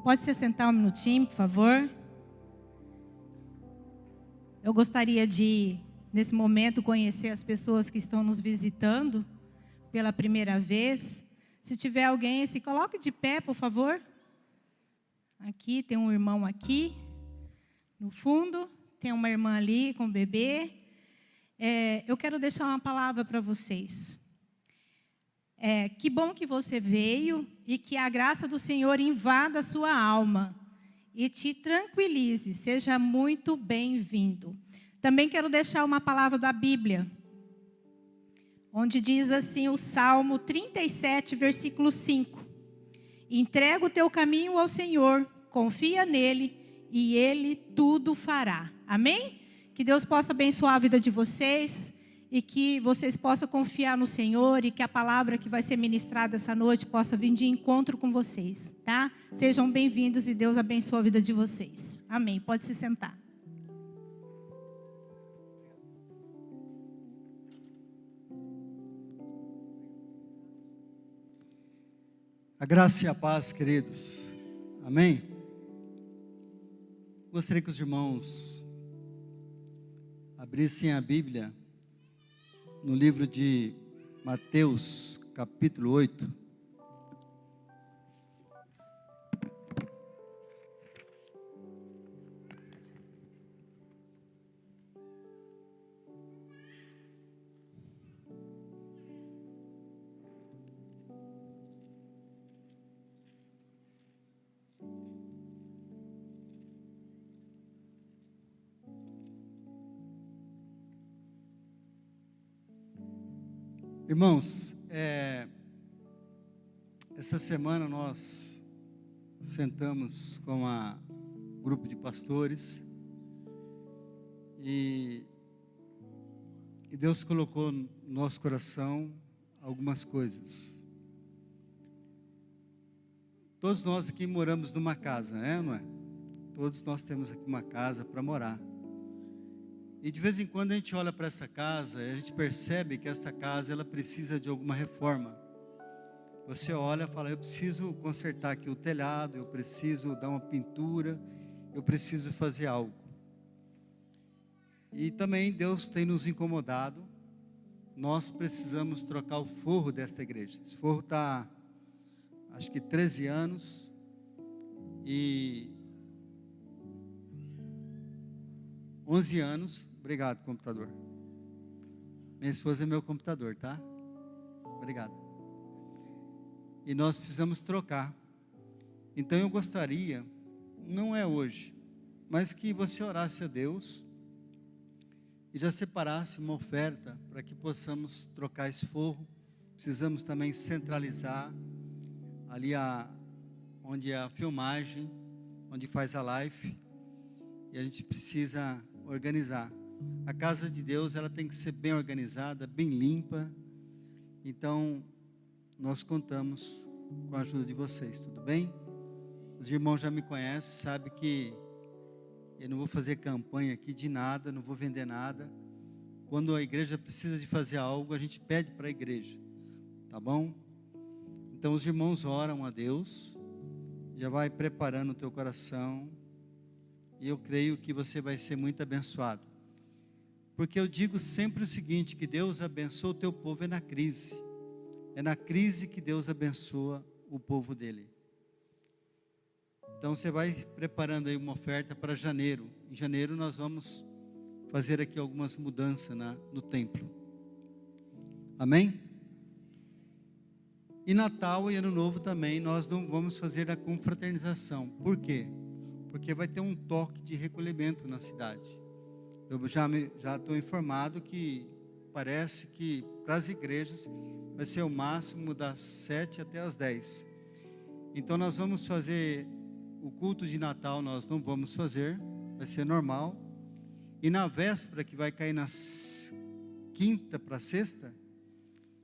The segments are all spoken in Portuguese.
Pode se sentar um minutinho, por favor? Eu gostaria de, nesse momento, conhecer as pessoas que estão nos visitando pela primeira vez. Se tiver alguém, se coloque de pé, por favor. Aqui, tem um irmão aqui, no fundo. Tem uma irmã ali com o bebê. Eu quero deixar uma palavra para vocês. Que bom que você veio e que a graça do Senhor invada a sua alma e te tranquilize. Seja muito bem-vindo. Também quero deixar uma palavra da Bíblia, onde diz assim o Salmo 37, versículo 5. Entrega o teu caminho ao Senhor, confia nele e ele tudo fará. Amém? Que Deus possa abençoar a vida de vocês e que vocês possam confiar no Senhor e que a palavra que vai ser ministrada essa noite possa vir de encontro com vocês, tá? Sejam bem-vindos e Deus abençoe a vida de vocês. Amém. Pode se sentar. A graça e a paz, queridos. Amém? Gostaria que os irmãos abrissem a Bíblia no livro de Mateus, capítulo 8. Irmãos, essa semana nós sentamos com um grupo de pastores e Deus colocou no nosso coração algumas coisas. Todos nós aqui moramos numa casa, não é? Todos nós temos aqui uma casa para morar. E de vez em quando a gente olha para essa casa e a gente percebe que essa casa ela precisa de alguma reforma. Você olha e fala, eu preciso consertar aqui o telhado, eu preciso dar uma pintura, eu preciso fazer algo. E também Deus tem nos incomodado, nós precisamos trocar o forro desta igreja. Esse forro está, acho que 13 anos e 11 anos. Obrigado, computador. Minha esposa é meu computador, tá? Obrigado. E nós precisamos trocar. Então eu gostaria, não é hoje, mas que você orasse a Deus e já separasse uma oferta para que possamos trocar esse forro. Precisamos também centralizar ali onde é a filmagem, onde faz a live. E a gente precisa organizar. A casa de Deus, ela tem que ser bem organizada, bem limpa. Então, nós contamos com a ajuda de vocês, tudo bem? Os irmãos já me conhecem, sabem que eu não vou fazer campanha aqui de nada, não vou vender nada. Quando a igreja precisa de fazer algo, a gente pede para a igreja, tá bom? Então, os irmãos oram a Deus, já vai preparando o teu coração, e eu creio que você vai ser muito abençoado. Porque eu digo sempre o seguinte, que Deus abençoa o teu povo na crise. É na crise que Deus abençoa o povo dele. Então você vai preparando aí uma oferta para janeiro. Em janeiro nós vamos fazer aqui algumas mudanças no templo. Amém? E Natal e Ano Novo também nós não vamos fazer a confraternização. Por quê? Porque vai ter um toque de recolhimento na cidade. Eu já estou informado que parece que para as igrejas vai ser o máximo das 7 até as 10. Então nós vamos fazer o culto de Natal, nós não vamos fazer, vai ser normal. E na véspera, que vai cair na quinta para sexta,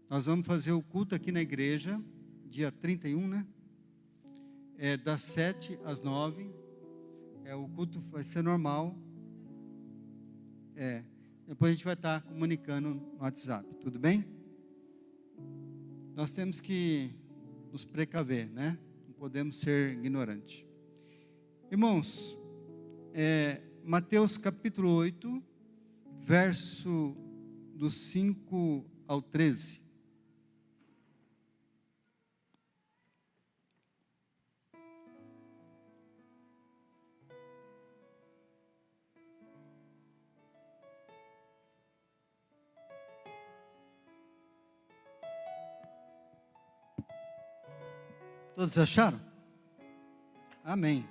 nós vamos fazer o culto aqui na igreja, dia 31, né? Das 7 às 9. O culto vai ser normal. Depois a gente vai estar comunicando no WhatsApp, tudo bem? Nós temos que nos precaver, né? Não podemos ser ignorantes. Irmãos, Mateus capítulo 8, verso do 5 ao 13. Todos acharam? Amém.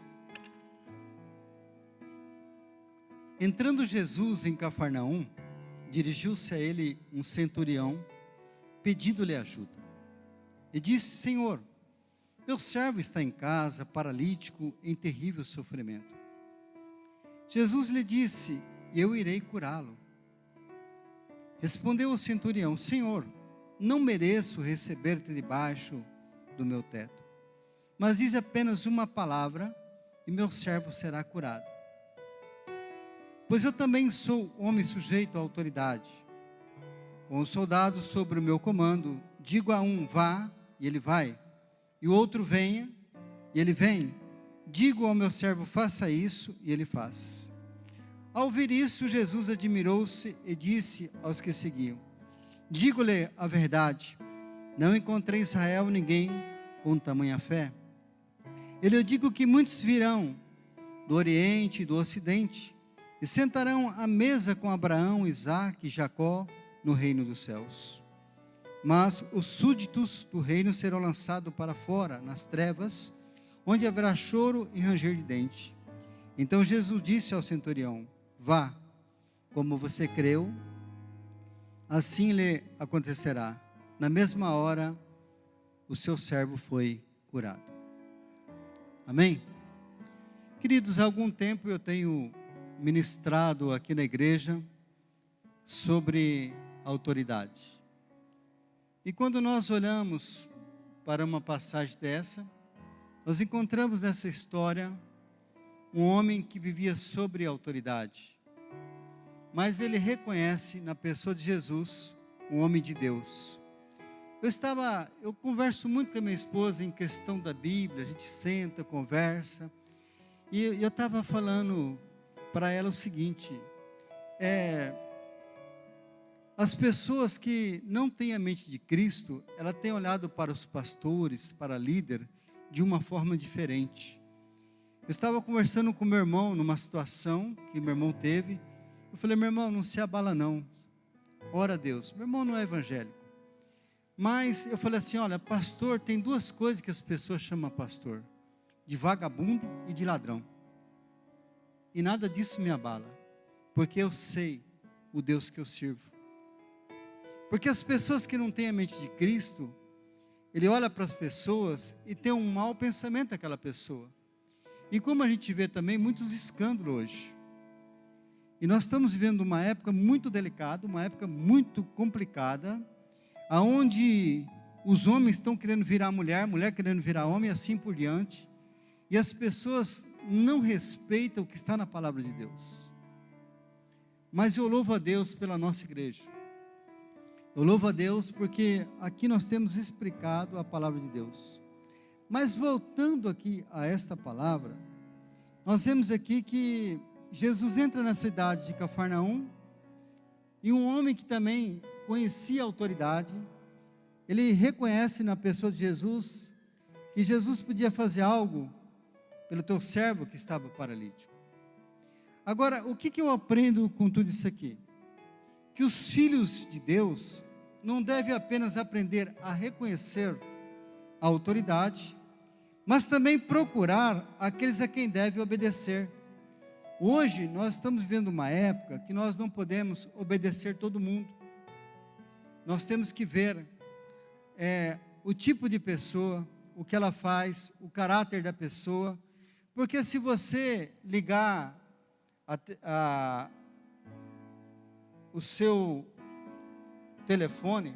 Entrando Jesus em Cafarnaum, dirigiu-se a ele um centurião, pedindo-lhe ajuda. E disse: Senhor, meu servo está em casa, paralítico, em terrível sofrimento. Jesus lhe disse: eu irei curá-lo. Respondeu o centurião: Senhor, não mereço receber-te debaixo do meu teto, mas diz apenas uma palavra e meu servo será curado. Pois eu também sou homem sujeito à autoridade. Com os soldados sobre o meu comando, digo a um: vá, e ele vai, e o outro: venha, e ele vem. Digo ao meu servo: faça isso, e ele faz. Ao ouvir isso, Jesus admirou-se e disse aos que seguiam: digo-lhe a verdade, não encontrei em Israel ninguém com tamanha fé. Eu digo que muitos virão do Oriente e do Ocidente e sentarão à mesa com Abraão, Isaque e Jacó no reino dos céus. Mas os súditos do reino serão lançados para fora, nas trevas, onde haverá choro e ranger de dente. Então Jesus disse ao centurião: vá, como você creu, assim lhe acontecerá. Na mesma hora, o seu servo foi curado. Amém? Queridos, há algum tempo eu tenho ministrado aqui na igreja sobre autoridade. E quando nós olhamos para uma passagem dessa, nós encontramos nessa história um homem que vivia sobre autoridade. Mas ele reconhece na pessoa de Jesus um homem de Deus. Eu converso muito com a minha esposa em questão da Bíblia, a gente senta, conversa, e eu estava falando para ela o seguinte: as pessoas que não têm a mente de Cristo, ela tem olhado para os pastores, para líder, de uma forma diferente. Eu estava conversando com meu irmão numa situação que meu irmão teve. Eu falei: meu irmão, não se abala não, ora a Deus. Meu irmão não é evangélico, mas eu falei assim: olha, pastor, tem duas coisas que as pessoas chamam pastor: de vagabundo e de ladrão. E nada disso me abala, porque eu sei o Deus que eu sirvo. Porque as pessoas que não têm a mente de Cristo, ele olha para as pessoas e tem um mau pensamento daquela pessoa. E como a gente vê também muitos escândalos hoje. E nós estamos vivendo uma época muito delicada, uma época muito complicada, aonde os homens estão querendo virar mulher, mulher querendo virar homem, e assim por diante. E as pessoas não respeitam o que está na palavra de Deus. Mas eu louvo a Deus pela nossa igreja. Eu louvo a Deus porque aqui nós temos explicado a palavra de Deus. Mas voltando aqui a esta palavra, nós vemos aqui que Jesus entra na cidade de Cafarnaum, e um homem que também conhecia a autoridade, ele reconhece na pessoa de Jesus, que Jesus podia fazer algo pelo teu servo que estava paralítico. Agora, o que eu aprendo com tudo isso aqui? Que os filhos de Deus não devem apenas aprender a reconhecer a autoridade, mas também procurar aqueles a quem deve obedecer. Hoje nós estamos vivendo uma época que nós não podemos obedecer todo mundo. Nós temos que ver o tipo de pessoa, o que ela faz, o caráter da pessoa, porque se você ligar o seu telefone,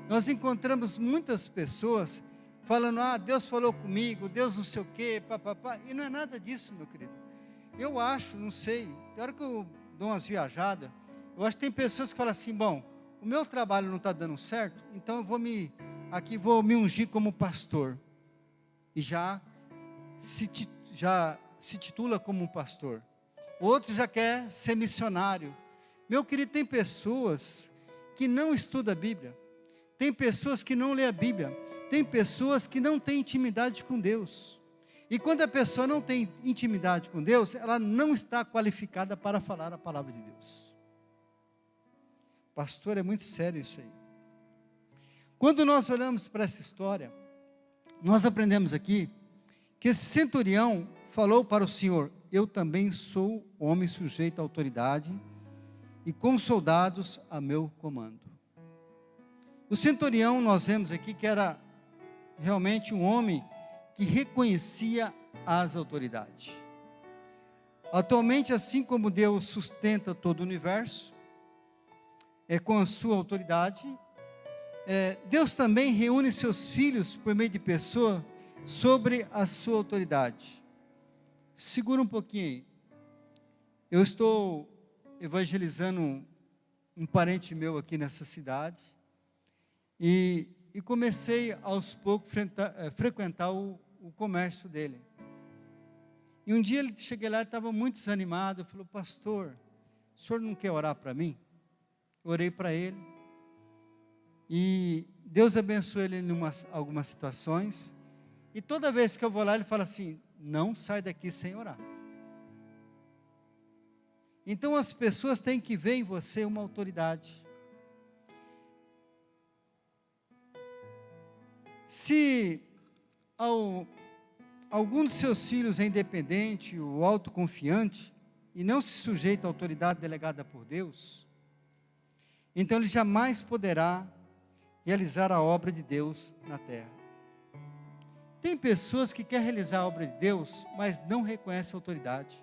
nós encontramos muitas pessoas falando: Deus falou comigo, Deus não sei o quê, papapá, e não é nada disso, meu querido. Eu acho, não sei, tem hora que eu dou umas viajadas, eu acho que tem pessoas que falam assim: bom, o meu trabalho não está dando certo, então eu vou me ungir como pastor, e já se titula como um pastor. Outro já quer ser missionário. Meu querido, tem pessoas que não estudam a Bíblia. Tem pessoas que não lê a Bíblia. Tem pessoas que não têm intimidade com Deus. E quando a pessoa não tem intimidade com Deus, ela não está qualificada para falar a palavra de Deus. Pastor, é muito sério isso aí. Quando nós olhamos para essa história, nós aprendemos aqui que esse centurião falou para o Senhor: eu também sou homem sujeito à autoridade e com soldados a meu comando. O centurião, nós vemos aqui que era realmente um homem que reconhecia as autoridades. Atualmente, assim como Deus sustenta todo o universo, com a sua autoridade, Deus também reúne seus filhos por meio de pessoa sobre a sua autoridade. Segura um pouquinho aí. Eu estou evangelizando um parente meu aqui nessa cidade e comecei aos poucos frequentar o comércio dele. E um dia cheguei lá e estava muito desanimado. Eu falei: pastor, o senhor não quer orar para mim? Eu orei para ele. E Deus abençoou ele em algumas situações. E toda vez que eu vou lá, ele fala assim: não sai daqui sem orar. Então as pessoas têm que ver em você uma autoridade. Se algum dos seus filhos é independente ou autoconfiante e não se sujeita à autoridade delegada por Deus, então ele jamais poderá realizar a obra de Deus na terra. Tem pessoas que querem realizar a obra de Deus, mas não reconhecem a autoridade.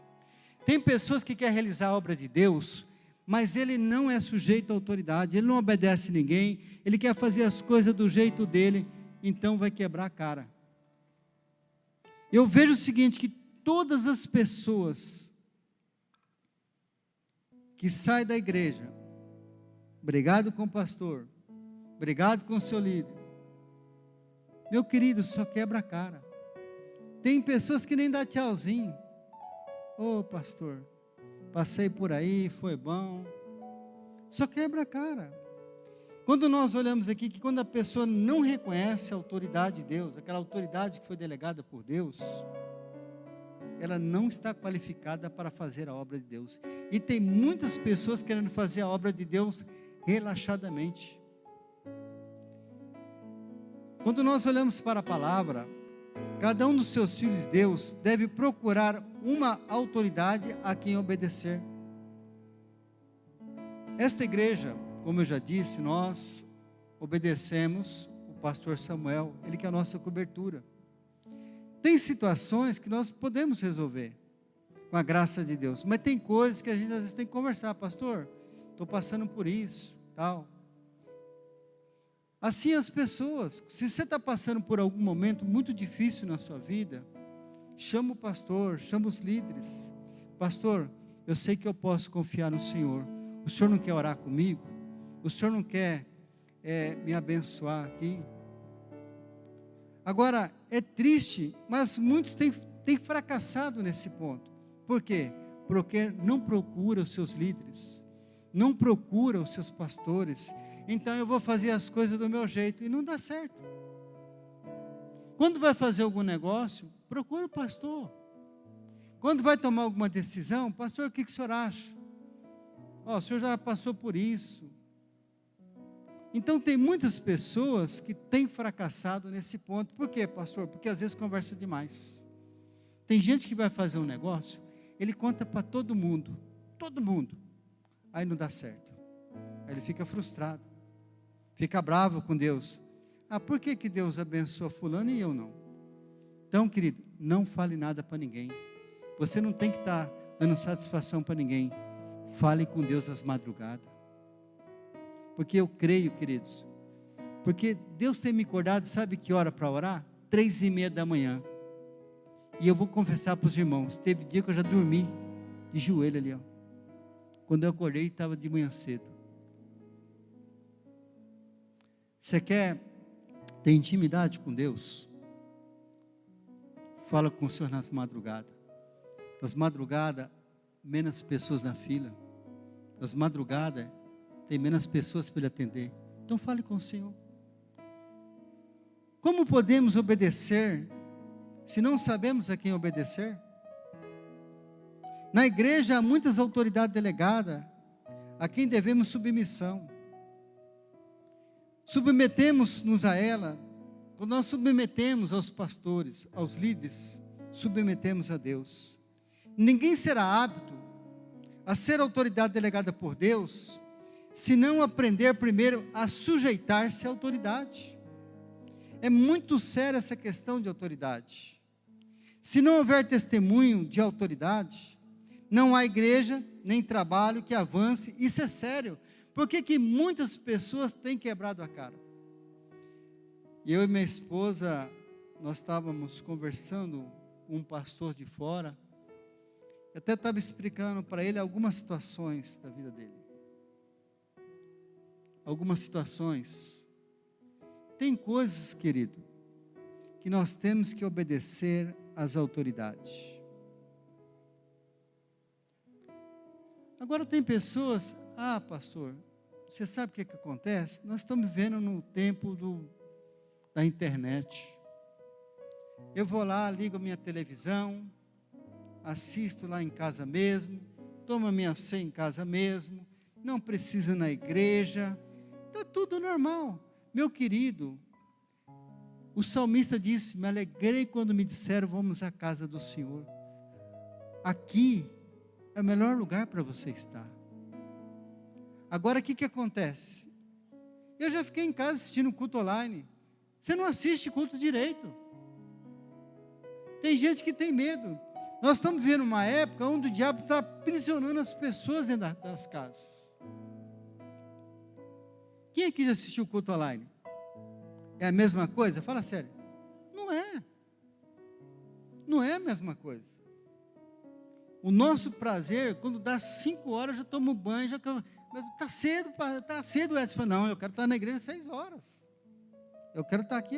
Tem pessoas que querem realizar a obra de Deus, mas ele não é sujeito à autoridade, ele não obedece a ninguém, ele quer fazer as coisas do jeito dele, então vai quebrar a cara. Eu vejo o seguinte, que todas as pessoas que saem da igreja, obrigado com o pastor, obrigado com o seu líder, meu querido, só quebra a cara. Tem pessoas que nem dá tchauzinho. Ô pastor, passei por aí, foi bom. Só quebra a cara. Quando nós olhamos aqui, que quando a pessoa não reconhece a autoridade de Deus, aquela autoridade que foi delegada por Deus, ela não está qualificada para fazer a obra de Deus. E tem muitas pessoas querendo fazer a obra de Deus relaxadamente. Quando nós olhamos para a palavra, cada um dos seus filhos de Deus deve procurar uma autoridade a quem obedecer. Esta igreja, como eu já disse, nós obedecemos o pastor Samuel, ele que é a nossa cobertura. Tem situações que nós podemos resolver com a graça de Deus, mas tem coisas que a gente às vezes tem que conversar: pastor, estou passando por isso, tal. Assim as pessoas, se você está passando por algum momento muito difícil na sua vida, chama o pastor, chama os líderes. Pastor, eu sei que eu posso confiar no Senhor. O Senhor não quer orar comigo? O Senhor não quer me abençoar aqui? Agora, é triste, mas muitos têm fracassado nesse ponto. Por quê? Porque não procura os seus líderes, não procura os seus pastores. Então eu vou fazer as coisas do meu jeito, e não dá certo. Quando vai fazer algum negócio, procura o pastor. Quando vai tomar alguma decisão, pastor, o que o senhor acha? O senhor já passou por isso. Então tem muitas pessoas que têm fracassado nesse ponto. Por quê, pastor? Porque às vezes conversa demais. Tem gente que vai fazer um negócio, ele conta para todo mundo, aí não dá certo. Aí ele fica frustrado, fica bravo com Deus. Por que Deus abençoa fulano e eu não? Então, querido, não fale nada para ninguém. Você não tem que estar dando satisfação para ninguém. Fale com Deus às madrugadas. Porque eu creio, queridos, porque Deus tem me acordado, sabe que hora para orar? 3:30 da manhã. E eu vou confessar para os irmãos, teve dia que eu já dormi de joelho ali, Quando eu acordei, estava de manhã cedo. Você quer ter intimidade com Deus? Fala com o Senhor nas madrugadas. Das madrugadas, menos pessoas na fila. Das madrugadas, tem menos pessoas para ele atender. Então fale com o Senhor. Como podemos obedecer se não sabemos a quem obedecer? Na igreja há muitas autoridades delegadas a quem devemos submissão. Submetemos-nos a ela. Quando nós submetemos aos pastores, aos líderes, submetemos a Deus. Ninguém será apto a ser autoridade delegada por Deus se não aprender primeiro a sujeitar-se à autoridade. É muito séria essa questão de autoridade. Se não houver testemunho de autoridade, não há igreja nem trabalho que avance. Isso é sério. Por que muitas pessoas têm quebrado a cara? Eu e minha esposa, nós estávamos conversando com um pastor de fora. Eu até estava explicando para ele algumas situações da vida dele. Algumas situações. Tem coisas, querido, que nós temos que obedecer às autoridades. Agora tem pessoas, pastor, você sabe o que acontece? Nós estamos vivendo no tempo da internet. Eu vou lá, ligo a minha televisão, assisto lá em casa mesmo, tomo a minha ceia em casa mesmo, não preciso ir na igreja, está tudo normal. Meu querido, o salmista disse, me alegrei quando me disseram, vamos à casa do Senhor. Aqui é o melhor lugar para você estar. Agora o que acontece? Eu já fiquei em casa assistindo culto online. Você não assiste culto direito. Tem gente que tem medo. Nós estamos vivendo uma época onde o diabo está aprisionando as pessoas dentro das casas. Quem aqui já assistiu culto online? É a mesma coisa? Fala sério. Não é. Não é a mesma coisa. O nosso prazer, quando dá 5 horas, já tomo banho, já está cedo, Edson. Fala, não, eu quero estar na igreja 6 horas. Eu quero estar aqui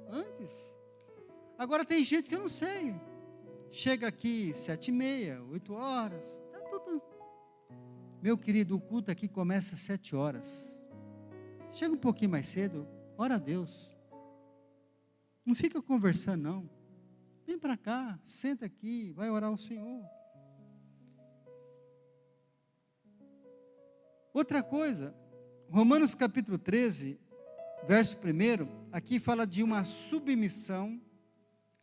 antes. Agora tem gente que eu não sei. Chega aqui 7h30, 8 horas. Tá tudo. Meu querido, o culto aqui começa às 7 horas. Chega um pouquinho mais cedo, ora a Deus. Não fica conversando, não. Vem para cá, senta aqui, vai orar ao Senhor. Outra coisa, Romanos capítulo 13, verso 1, aqui fala de uma submissão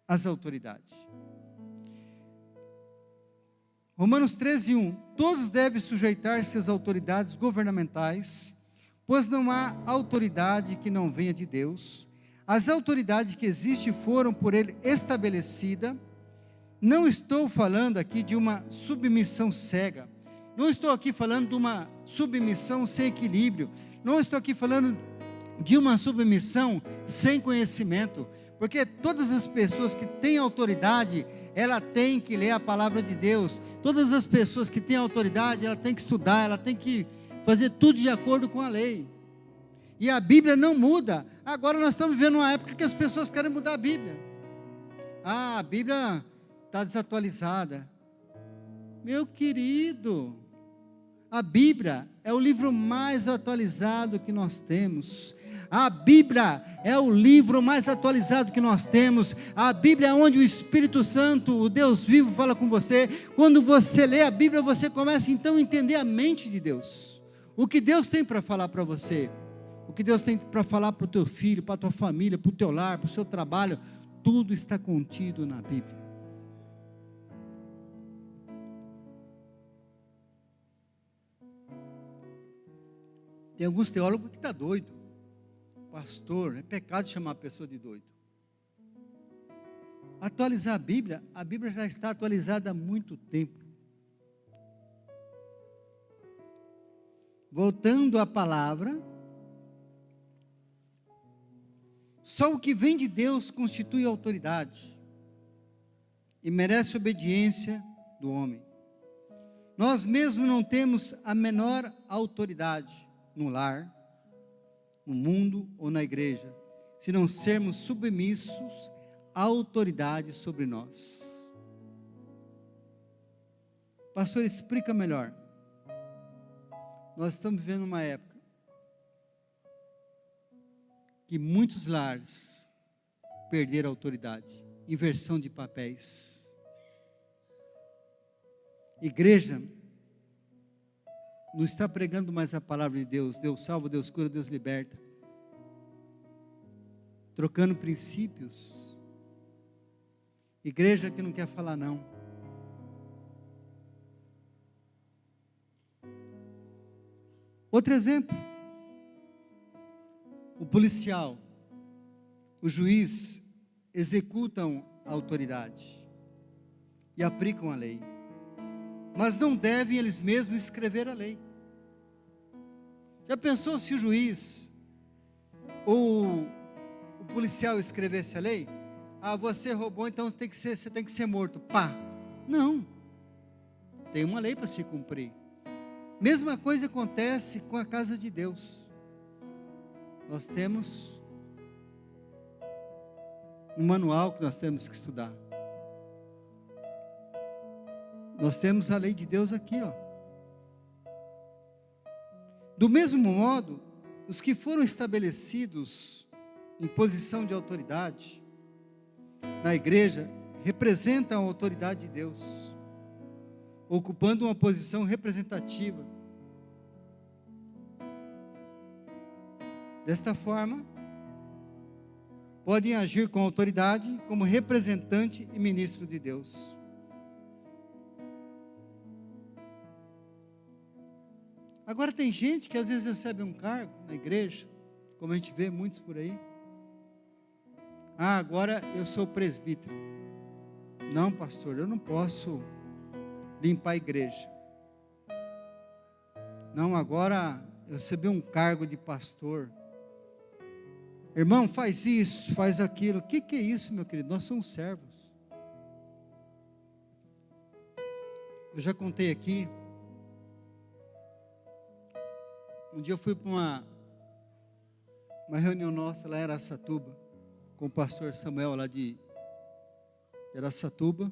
às autoridades. Romanos 13:1, todos devem sujeitar-se às autoridades governamentais, pois não há autoridade que não venha de Deus. As autoridades que existem foram por Ele estabelecidas. Não estou falando aqui de uma submissão cega. Não estou aqui falando de uma submissão sem equilíbrio. Não estou aqui falando de uma submissão sem conhecimento. Porque todas as pessoas que têm autoridade, ela tem que ler a palavra de Deus. Todas as pessoas que têm autoridade, ela tem que estudar, ela tem que fazer tudo de acordo com a lei. E a Bíblia não muda. Agora nós estamos vivendo uma época que as pessoas querem mudar a Bíblia. A Bíblia está desatualizada. Meu querido, a Bíblia é o livro mais atualizado que nós temos. A Bíblia é o livro mais atualizado que nós temos. A Bíblia é onde o Espírito Santo, o Deus vivo, fala com você. Quando você lê a Bíblia, você começa então a entender a mente de Deus. O que Deus tem para falar para você. O que Deus tem para falar para o teu filho, para a tua família, para o teu lar, para o seu trabalho. Tudo está contido na Bíblia. Tem alguns teólogos que estão doidos. Pastor, é pecado chamar a pessoa de doido. Atualizar a Bíblia já está atualizada há muito tempo. Voltando à palavra, só o que vem de Deus constitui autoridade e merece obediência do homem. Nós mesmos não temos a menor autoridade no lar, no mundo ou na igreja, se não sermos submissos à autoridade sobre nós. Pastor, explica melhor. Nós estamos vivendo uma época que muitos lares perderam a autoridade, inversão de papéis. Igreja não está pregando mais a palavra de Deus, Deus salva, Deus cura, Deus liberta, trocando princípios. Igreja que não quer falar não. Outro exemplo, o policial, o juiz executam a autoridade e aplicam a lei, mas não devem eles mesmos escrever a lei. Já pensou se o juiz ou o policial escrevesse a lei? Ah, você roubou, então você tem que ser morto. Pá! Não. Tem uma lei para se cumprir. Mesma coisa acontece com a casa de Deus. Nós temos um manual que nós temos que estudar. Nós temos a lei de Deus aqui, ó. Do mesmo modo, os que foram estabelecidos em posição de autoridade na igreja representam a autoridade de Deus, ocupando uma posição representativa. Desta forma, podem agir com autoridade como representante e ministro de Deus. Agora tem gente que às vezes recebe um cargo na igreja, como a gente vê muitos por aí. Ah, agora eu sou presbítero. Não, pastor, eu não posso limpar a igreja. Não, agora eu recebi um cargo de pastor. Irmão, faz isso, faz aquilo. O que é isso, meu querido? Nós somos servos. Eu já contei aqui. Um dia eu fui para uma reunião nossa lá em Araçatuba, com o pastor Samuel lá de Araçatuba.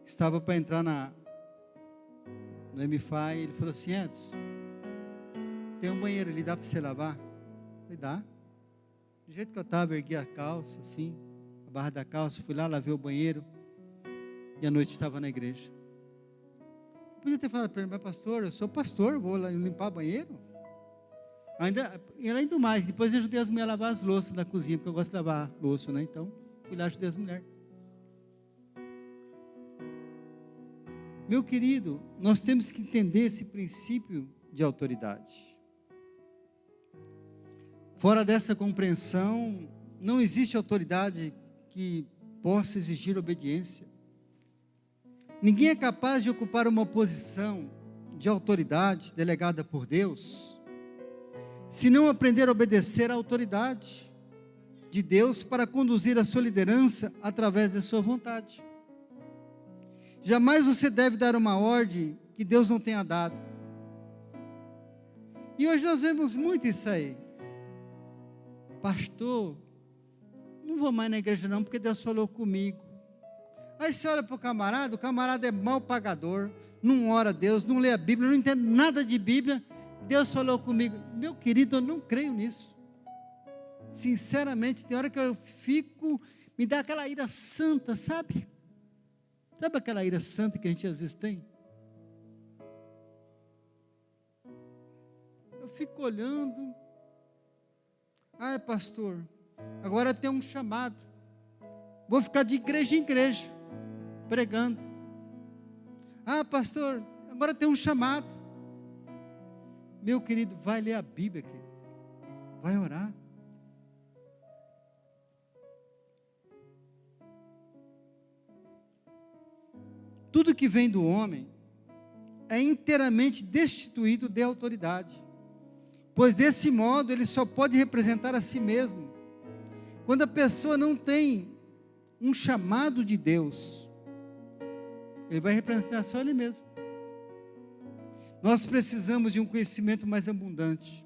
Estava para entrar no MFI, ele falou assim: Edson, tem um banheiro ali, dá para você lavar? Eu falei, dá. Do jeito que eu estava, ergui a calça, assim, a barra da calça, fui lá, lavei o banheiro, e à noite estava na igreja. Podia ter falado para ele, mas pastor, eu sou pastor, vou lá limpar banheiro? Além do mais, depois eu ajudei as mulheres a lavar as louças da cozinha, porque eu gosto de lavar louça, né? Então, fui lá e ajudei as mulheres. Meu querido, nós temos que entender esse princípio de autoridade. Fora dessa compreensão, não existe autoridade que possa exigir obediência. Ninguém é capaz de ocupar uma posição de autoridade delegada por Deus, se não aprender a obedecer à autoridade de Deus para conduzir a sua liderança através da sua vontade. Jamais você deve dar uma ordem que Deus não tenha dado. E hoje nós vemos muito isso aí. Pastor, não vou mais na igreja não, porque Deus falou comigo. Aí você olha para o camarada é mal pagador, não ora a Deus, não lê a Bíblia, não entende nada de Bíblia. Deus falou comigo. Meu querido, eu não creio nisso. Sinceramente, tem hora que eu fico, me dá aquela ira santa, sabe? Sabe aquela ira santa que a gente às vezes tem? Eu fico olhando. Ah, pastor, agora tem um chamado. Vou ficar de igreja em igreja, pregando. Ah, pastor, agora tem um chamado. Meu querido, vai ler a Bíblia, querido. Vai orar. Tudo que vem do homem é inteiramente destituído de autoridade, pois desse modo ele só pode representar a si mesmo. Quando a pessoa não tem um chamado de Deus, ele vai representar só ele mesmo. Nós precisamos de um conhecimento mais abundante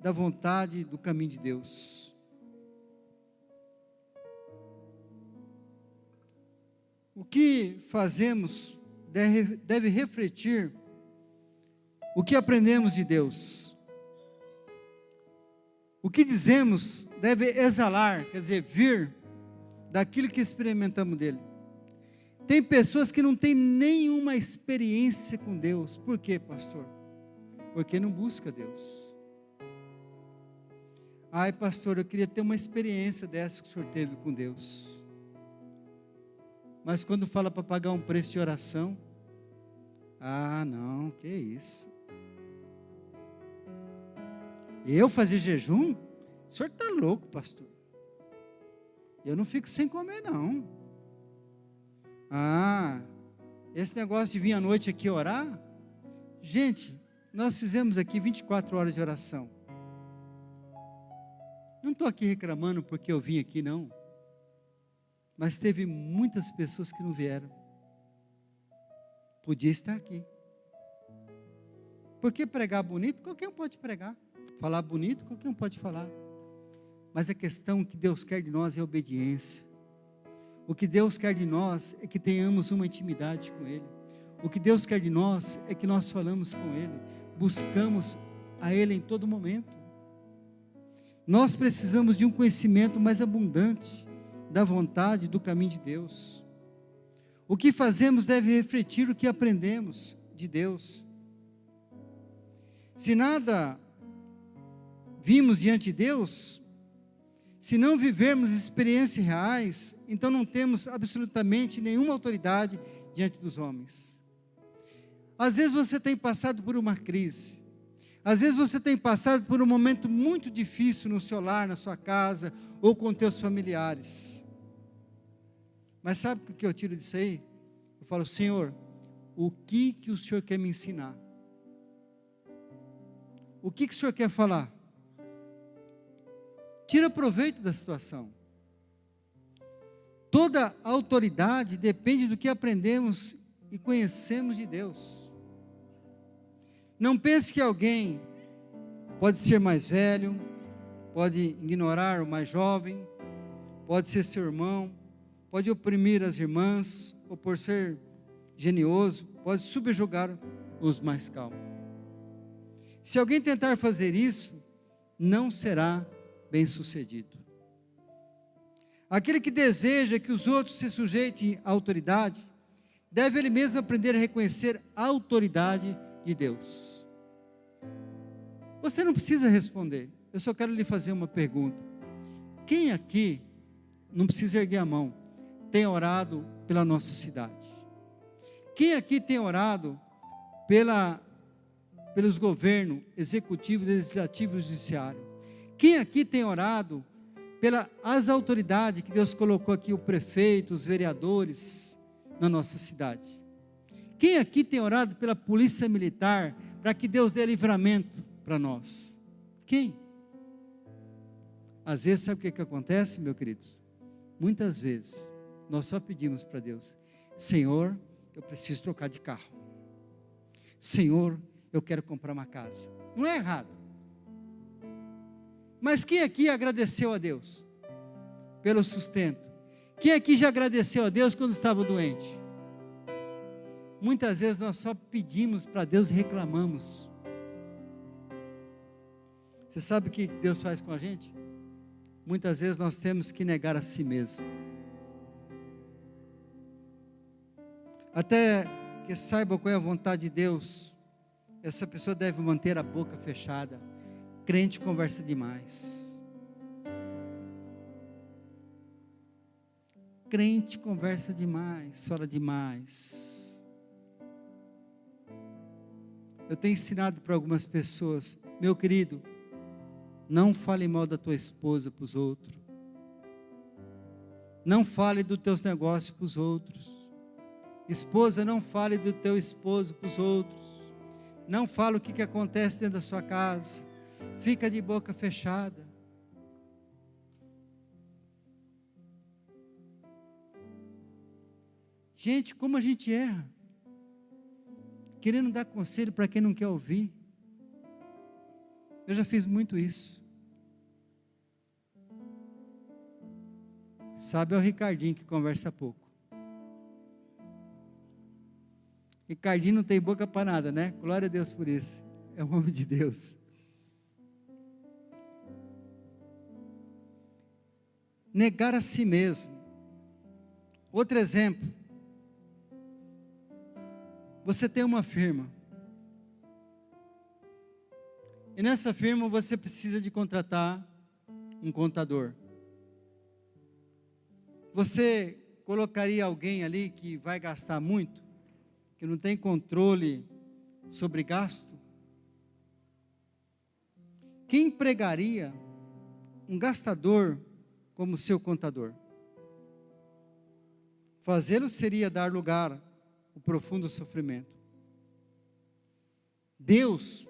da vontade, do caminho de Deus. O que fazemos deve refletir o que aprendemos de Deus. O que dizemos deve exalar, quer dizer, vir daquilo que experimentamos dele. Tem pessoas que não têm nenhuma experiência com Deus. Por quê, pastor? Porque não busca Deus. Ai, pastor, eu queria ter uma experiência dessa que o senhor teve com Deus. Mas quando fala para pagar um preço de oração, não, que isso. Eu fazer jejum? O senhor está louco, pastor. Eu não fico sem comer, não. Esse negócio de vir à noite aqui orar? Gente, nós fizemos aqui 24 horas de oração. Não estou aqui reclamando porque eu vim aqui, não. Mas teve muitas pessoas que não vieram. Podia estar aqui. Porque pregar bonito, qualquer um pode pregar. Falar bonito, qualquer um pode falar. Mas a questão que Deus quer de nós é obediência. O que Deus quer de nós é que tenhamos uma intimidade com Ele. O que Deus quer de nós é que nós falamos com Ele. Buscamos a Ele em todo momento. Nós precisamos de um conhecimento mais abundante da vontade e do caminho de Deus. O que fazemos deve refletir o que aprendemos de Deus. Se nada vimos diante de Deus, se não vivermos experiências reais, então não temos absolutamente nenhuma autoridade diante dos homens. Às vezes você tem passado por uma crise, às vezes você tem passado por um momento muito difícil no seu lar, na sua casa, ou com teus familiares. Mas sabe o que eu tiro disso aí? Eu falo, Senhor, o que o Senhor quer me ensinar? O que o Senhor quer falar? Tira proveito da situação. Toda autoridade depende do que aprendemos e conhecemos de Deus. Não pense que alguém pode ser mais velho, pode ignorar o mais jovem, pode ser seu irmão, pode oprimir as irmãs, ou por ser genioso, pode subjugar os mais calmos. Se alguém tentar fazer isso, não será bem-sucedido. Aquele que deseja que os outros se sujeitem à autoridade, deve ele mesmo aprender a reconhecer a autoridade de Deus. Você não precisa responder, eu só quero lhe fazer uma pergunta. Quem aqui, não precisa erguer a mão, tem orado pela nossa cidade? Quem aqui tem orado pelos governos executivo, legislativo e judiciário? Quem aqui tem orado pelas autoridades que Deus colocou aqui, o prefeito, os vereadores na nossa cidade? Quem aqui tem orado pela polícia militar, para que Deus dê livramento para nós? Quem? Às vezes, sabe o que acontece, meu querido? Muitas vezes, nós só pedimos para Deus, Senhor, eu preciso trocar de carro. Senhor, eu quero comprar uma casa. Não é errado. Mas quem aqui agradeceu a Deus pelo sustento? Quem aqui já agradeceu a Deus quando estava doente? Muitas vezes nós só pedimos para Deus e reclamamos. Você sabe o que Deus faz com a gente? Muitas vezes nós temos que negar a si mesmo. Até que saiba qual é a vontade de Deus, essa pessoa deve manter a boca fechada. Crente conversa demais. Crente conversa demais, fala demais. Eu tenho ensinado para algumas pessoas, meu querido, não fale mal da tua esposa para os outros. Não fale dos teus negócios para os outros. Esposa, não fale do teu esposo para os outros. Não fale o que acontece dentro da sua casa. Fica de boca fechada. Gente, como a gente erra. Querendo dar conselho para quem não quer ouvir. Eu já fiz muito isso. Sabe, é o Ricardinho que conversa pouco. Ricardinho não tem boca para nada, né? Glória a Deus por isso. É um homem de Deus. Negar a si mesmo. Outro exemplo. Você tem uma firma. E nessa firma você precisa de contratar um contador. Você colocaria alguém ali que vai gastar muito, que não tem controle sobre gasto? Quem empregaria um gastador como seu contador? Fazê-lo seria dar lugar ao profundo sofrimento. Deus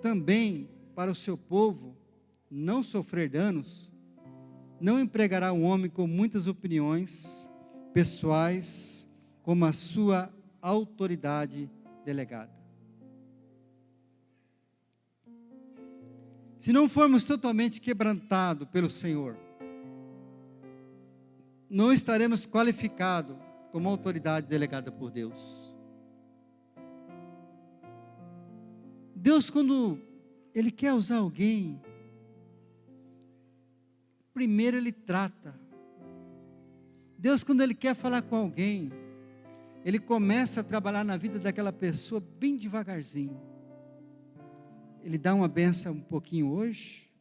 também, para o seu povo não sofrer danos, não empregará um homem com muitas opiniões pessoais como a sua autoridade delegada. Se não formos totalmente quebrantados pelo Senhor, não estaremos qualificados como autoridade delegada por Deus. Deus, quando Ele quer usar alguém, primeiro Ele trata. Deus, quando Ele quer falar com alguém, Ele começa a trabalhar na vida daquela pessoa bem devagarzinho. Ele dá uma benção um pouquinho hoje,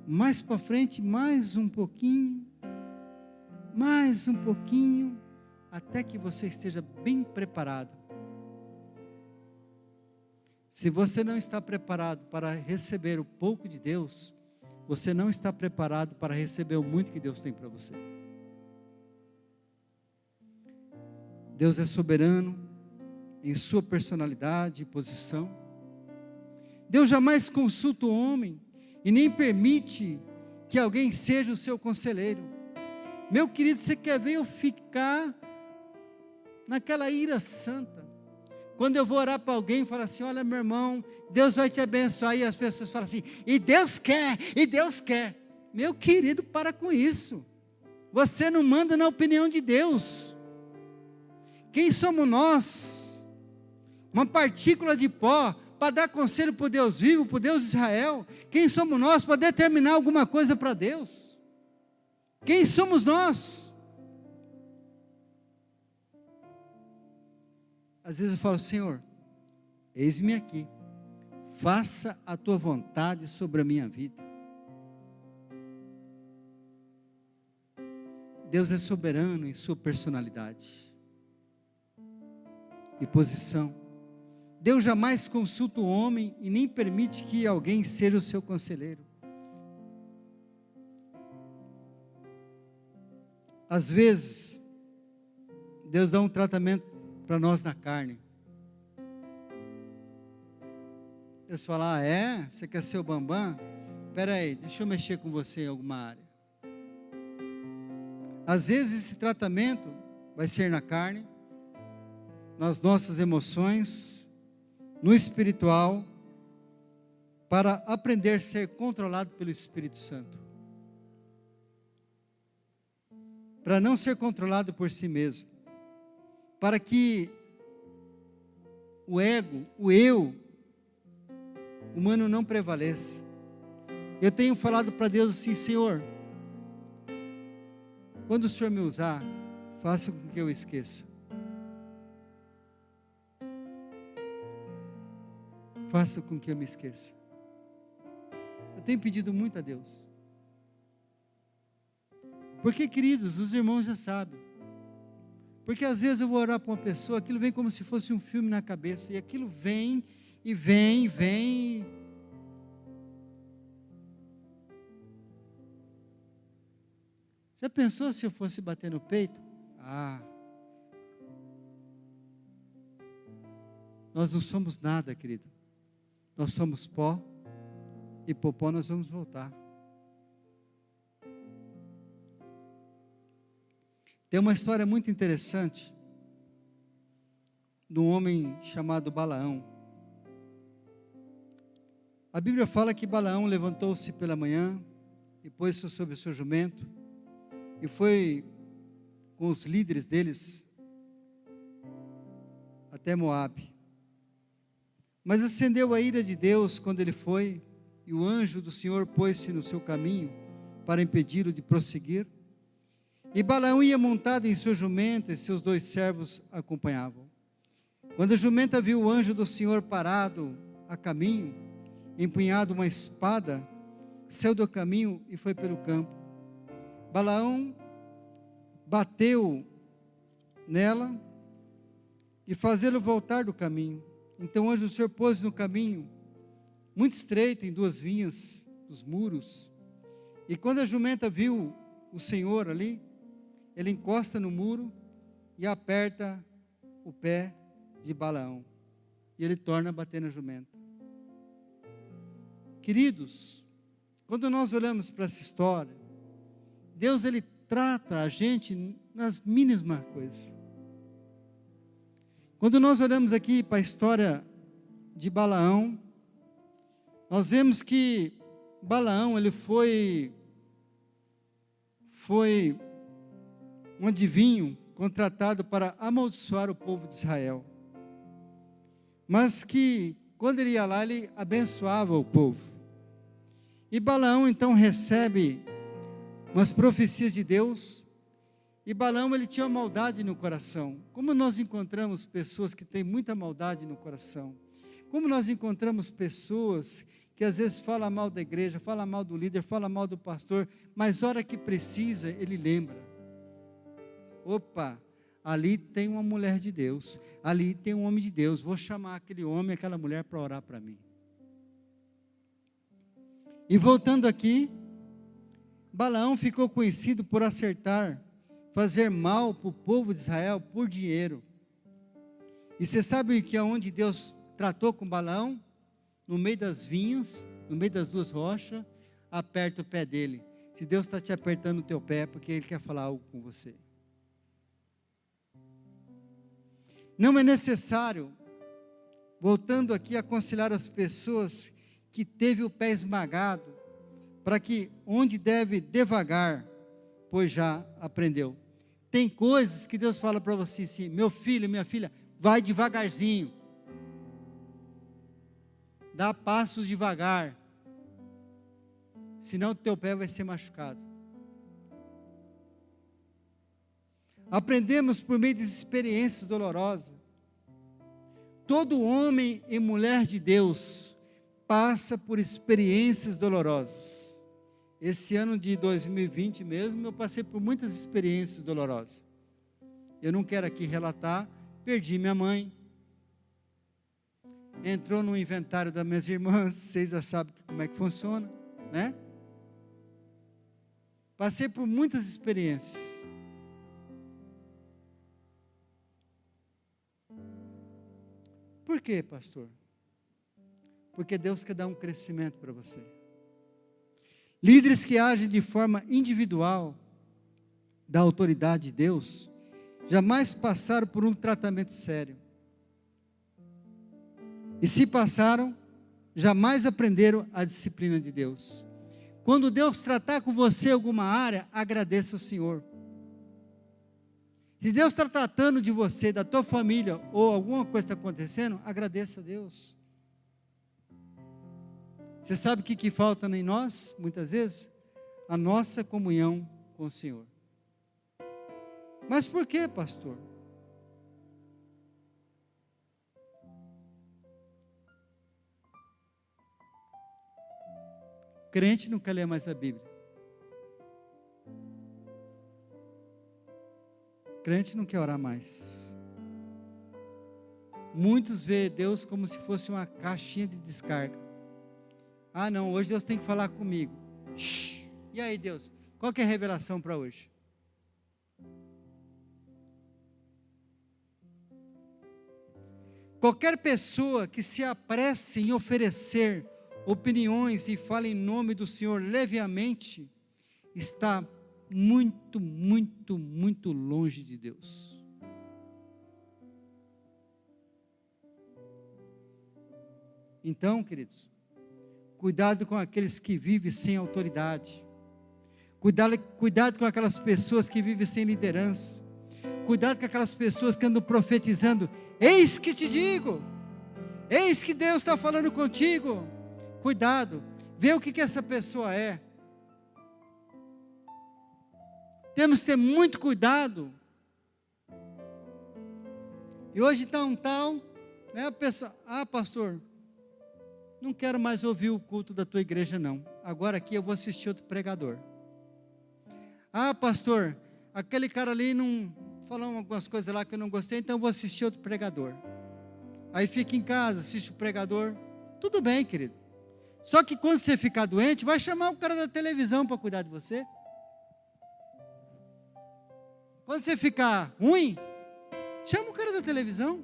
mais para frente, mais um pouquinho, até que você esteja bem preparado. Se você não está preparado para receber o pouco de Deus, você não está preparado para receber o muito que Deus tem para você. Deus é soberano em sua personalidade e posição. Deus jamais consulta o homem e nem permite que alguém seja o seu conselheiro. Meu querido, você quer ver eu ficar naquela ira santa? Quando eu vou orar para alguém e falar assim, olha meu irmão, Deus vai te abençoar, e as pessoas falam assim, e Deus quer. Meu querido, para com isso. Você não manda na opinião de Deus. Quem somos nós? Uma partícula de pó, para dar conselho para o Deus vivo, para o Deus de Israel? Quem somos nós para determinar alguma coisa para Deus? Quem somos nós? Às vezes eu falo, Senhor, eis-me aqui, faça a tua vontade sobre a minha vida. Deus é soberano em sua personalidade e posição. Deus jamais consulta o homem e nem permite que alguém seja o seu conselheiro. Às vezes, Deus dá um tratamento para nós na carne. Deus fala, você quer ser o bambam? Espera aí, deixa eu mexer com você em alguma área. Às vezes esse tratamento vai ser na carne, nas nossas emoções, no espiritual, para aprender a ser controlado pelo Espírito Santo. Para não ser controlado por si mesmo. Para que o ego, o eu humano não prevaleça. Eu tenho falado para Deus assim, Senhor, quando o Senhor me usar, faça com que eu esqueça. Faça com que eu me esqueça. Eu tenho pedido muito a Deus. Porque, queridos, os irmãos já sabem. Porque às vezes eu vou orar para uma pessoa, aquilo vem como se fosse um filme na cabeça, e aquilo vem, e vem, e vem. Já pensou se eu fosse bater no peito? Nós não somos nada, querido. Nós somos pó, e por pó nós vamos voltar. Tem uma história muito interessante de um homem chamado Balaão. A Bíblia fala que Balaão levantou-se pela manhã e pôs-se sobre o seu jumento e foi com os líderes deles até Moabe. Mas acendeu a ira de Deus quando ele foi, e o anjo do Senhor pôs-se no seu caminho para impedi-lo de prosseguir. E Balaão ia montado em sua jumenta, e seus 2 servos acompanhavam. Quando a jumenta viu o anjo do Senhor parado a caminho, empunhado uma espada, saiu do caminho e foi pelo campo. Balaão bateu nela e fazê-lo voltar do caminho. Então o anjo do Senhor pôs no caminho, muito estreito, em 2 vinhas dos muros. E quando a jumenta viu o Senhor ali, ele encosta no muro e aperta o pé de Balaão. E ele torna a bater na jumenta. Queridos, quando nós olhamos para essa história, Deus, ele trata a gente nas mínimas coisas. Quando nós olhamos aqui para a história de Balaão, nós vemos que Balaão, ele foi um adivinho contratado para amaldiçoar o povo de Israel. Mas que, quando ele ia lá, ele abençoava o povo. E Balaão, então, recebe umas profecias de Deus. E Balaão, ele tinha uma maldade no coração. Como nós encontramos pessoas que têm muita maldade no coração? Como nós encontramos pessoas que às vezes falam mal da igreja, falam mal do líder, falam mal do pastor, mas hora que precisa, ele lembra. Opa, ali tem uma mulher de Deus, ali tem um homem de Deus, vou chamar aquele homem, aquela mulher para orar para mim. E voltando aqui, Balaão ficou conhecido por acertar, fazer mal para o povo de Israel por dinheiro. E você sabe que aonde Deus tratou com Balaão? No meio das vinhas, no meio das 2 rochas, aperta o pé dele. Se Deus está te apertando o teu pé, é porque Ele quer falar algo com você. Não é necessário, voltando aqui, aconselhar as pessoas que teve o pé esmagado, para que onde deve devagar, pois já aprendeu. Tem coisas que Deus fala para você assim, meu filho, minha filha, vai devagarzinho. Dá passos devagar, senão o teu pé vai ser machucado. Aprendemos por meio de experiências dolorosas. Todo homem e mulher de Deus passa por experiências dolorosas. Esse ano de 2020 mesmo, eu passei por muitas experiências dolorosas. Eu não quero aqui relatar, perdi minha mãe. Entrou no inventário das minhas irmãs, vocês já sabem como é que funciona, né? Passei por muitas experiências. Por quê, pastor? Porque Deus quer dar um crescimento para você. Líderes que agem de forma individual, da autoridade de Deus, jamais passaram por um tratamento sério. E se passaram, jamais aprenderam a disciplina de Deus. Quando Deus tratar com você em alguma área, agradeça ao Senhor. Se Deus está tratando de você, da tua família, ou alguma coisa está acontecendo, agradeça a Deus. Você sabe o que falta em nós, muitas vezes? A nossa comunhão com o Senhor. Mas por que, pastor? Crente não quer ler mais a Bíblia. Crente não quer orar mais. Muitos veem Deus como se fosse uma caixinha de descarga. Ah não, hoje Deus tem que falar comigo. Shhh. E aí Deus, qual que é a revelação para hoje? Qualquer pessoa que se apresse em oferecer opiniões e fala em nome do Senhor levemente, está muito, muito, muito longe de Deus. Então, queridos, cuidado com aqueles que vivem sem autoridade, cuidado com aquelas pessoas que vivem sem liderança, Cuidado com aquelas pessoas que andam profetizando. Eis que te digo. Eis que Deus está falando contigo. Cuidado. Vê o que essa pessoa é. Temos que ter muito cuidado. E hoje está um tal, né, a pessoa, pastor, não quero mais ouvir o culto da tua igreja não. Agora aqui eu vou assistir outro pregador. Pastor, aquele cara ali não falou algumas coisas lá que eu não gostei, então eu vou assistir outro pregador. Aí fica em casa, assiste o pregador. Tudo bem, querido. Só que quando você ficar doente, vai chamar o cara da televisão para cuidar de você. Quando você ficar ruim, chama o cara da televisão.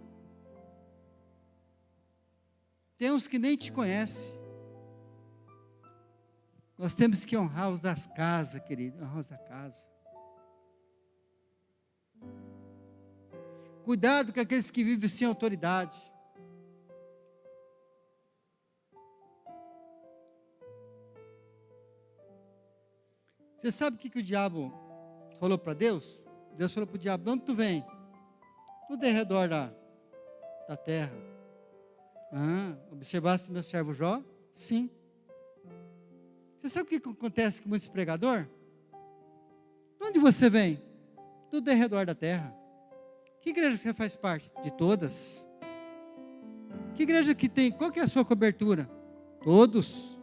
Tem uns que nem te conhecem. Nós temos que honrar os das casas, querido. Honrar os da casa. Cuidado com aqueles que vivem sem autoridade. Você sabe o que o diabo falou para Deus? Deus falou para o diabo: de onde tu vem? No derredor da terra. Observaste meu servo Jó? Sim. Você sabe o que acontece com muitos pregadores? De onde você vem? Do derredor da terra. Que igreja você faz parte? De todas. Que igreja que tem? Qual que é a sua cobertura? Todos.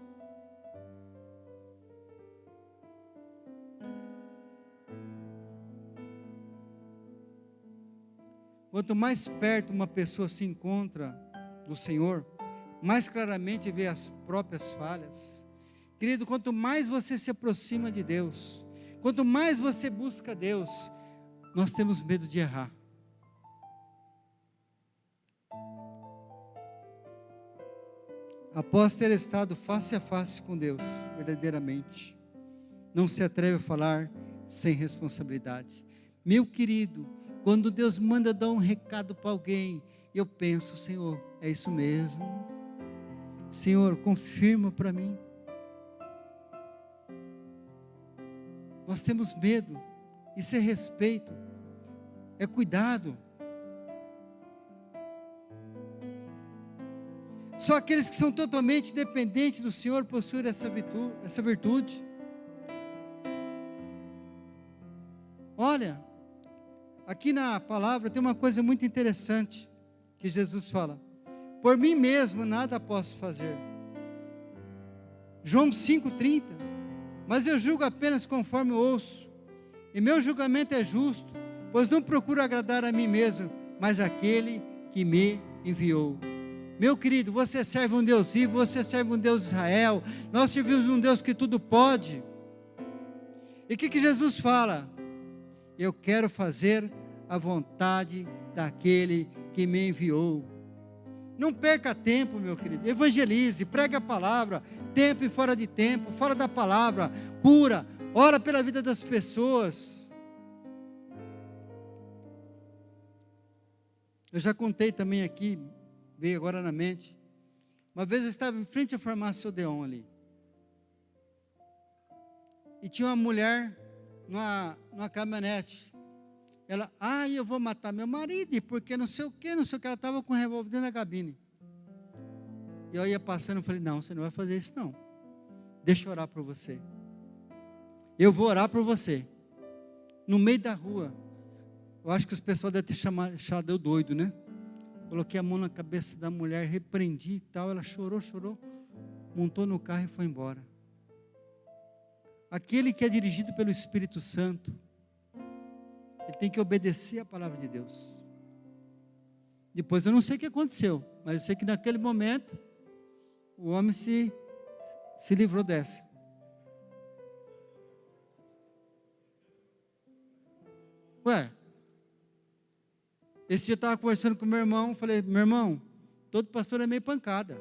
Quanto mais perto uma pessoa se encontra do Senhor, mais claramente vê as próprias falhas. Querido, quanto mais você se aproxima de Deus, quanto mais você busca Deus, nós temos medo de errar. Após ter estado face a face com Deus, verdadeiramente, não se atreve a falar sem responsabilidade. Meu querido, quando Deus manda dar um recado para alguém, eu penso: Senhor, é isso mesmo? Senhor, confirma para mim. Nós temos medo, isso é respeito, é cuidado. Só aqueles que são totalmente dependentes do Senhor possuem essa virtude. Olha, aqui na palavra tem uma coisa muito interessante que Jesus fala: por mim mesmo nada posso fazer. João 5,30, mas eu julgo apenas conforme ouço, e meu julgamento é justo, pois não procuro agradar a mim mesmo, mas aquele que me enviou. Meu querido, você serve um Deus vivo, você serve um Deus de Israel, nós servimos um Deus que tudo pode. E o que Jesus fala? Eu quero fazer a vontade daquele que me enviou. Não perca tempo, meu querido, evangelize, pregue a palavra, tempo e fora de tempo, fora da palavra, cura, ora pela vida das pessoas. Eu já contei também aqui, veio agora na mente, uma vez eu estava em frente à farmácia Odeon ali, e tinha uma mulher numa caminhonete. Ela: eu vou matar meu marido, porque não sei o que, ela estava com um revólver dentro da cabine. E eu ia passando, eu falei: não, você não vai fazer isso não, deixa eu orar por você, eu vou orar por você, no meio da rua. Eu acho que os pessoal devem ter achado eu doido, né? Coloquei a mão na cabeça da mulher, repreendi e tal, ela chorou, montou no carro e foi embora. Aquele que é dirigido pelo Espírito Santo, ele tem que obedecer a palavra de Deus. Depois eu não sei o que aconteceu, mas eu sei que naquele momento, o homem se livrou dessa. Esse dia eu estava conversando com meu irmão, falei: meu irmão, todo pastor é meio pancada.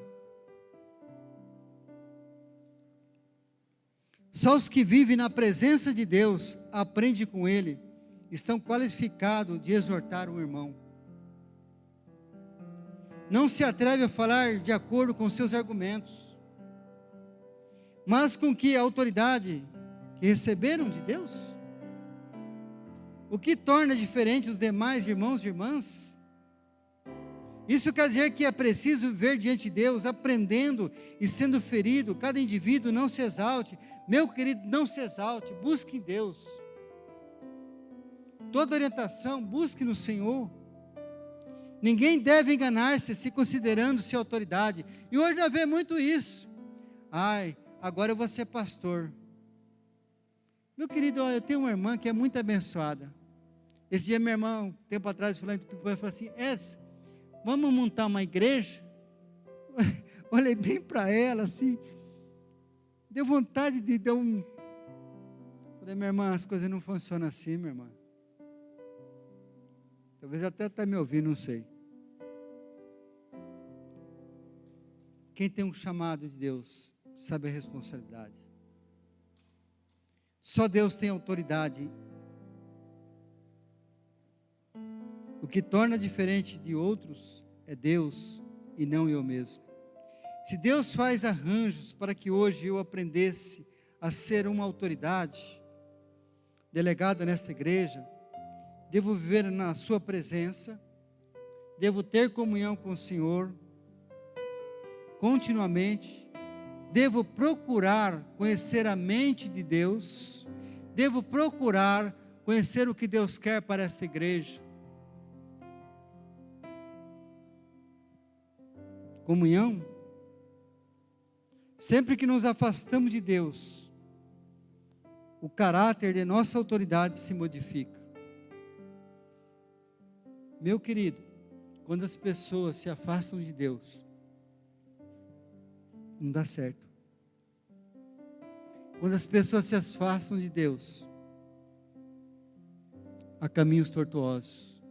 Só os que vivem na presença de Deus, aprendem com Ele, estão qualificados de exortar um irmão. Não se atreve a falar de acordo com seus argumentos, mas com que a autoridade que receberam de Deus. O que torna diferente os demais irmãos e irmãs? Isso quer dizer que é preciso viver diante de Deus, aprendendo e sendo ferido. Cada indivíduo não se exalte. Meu querido, não se exalte, busque em Deus. Toda orientação, busque no Senhor. Ninguém deve enganar-se se considerando-se autoridade. E hoje nós vemos muito isso. Ai, agora eu vou ser pastor. Meu querido, eu tenho uma irmã que é muito abençoada. Esse dia minha irmã, tempo atrás, falou assim, Edson, vamos montar uma igreja? Olhei bem para ela assim, deu vontade de dar um... Falei, minha irmã, as coisas não funcionam assim, minha irmã. Talvez até está me ouvindo, não sei. Quem tem um chamado de Deus, sabe a responsabilidade. Só Deus tem autoridade. O que torna diferente de outros é Deus e não eu mesmo. Se Deus faz arranjos para que hoje eu aprendesse a ser uma autoridade delegada nesta igreja, devo viver na sua presença, devo ter comunhão com o Senhor continuamente, devo procurar conhecer a mente de Deus, devo procurar conhecer o que Deus quer para esta igreja. Comunhão. Sempre que nos afastamos de Deus, o caráter de nossa autoridade se modifica. Meu querido, quando as pessoas se afastam de Deus, não dá certo. Quando as pessoas se afastam de Deus, há caminhos tortuosos.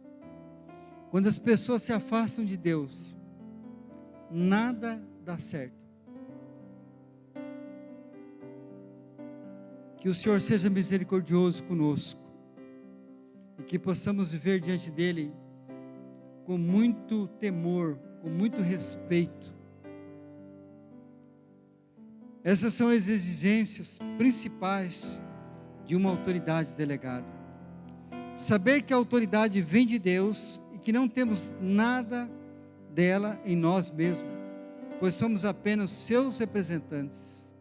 Quando as pessoas se afastam de Deus, nada dá certo. Que o Senhor seja misericordioso conosco e que possamos viver diante dEle com muito temor, com muito respeito. Essas são as exigências principais de uma autoridade delegada. Saber que a autoridade vem de Deus e que não temos nada dela em nós mesmos, pois somos apenas seus representantes.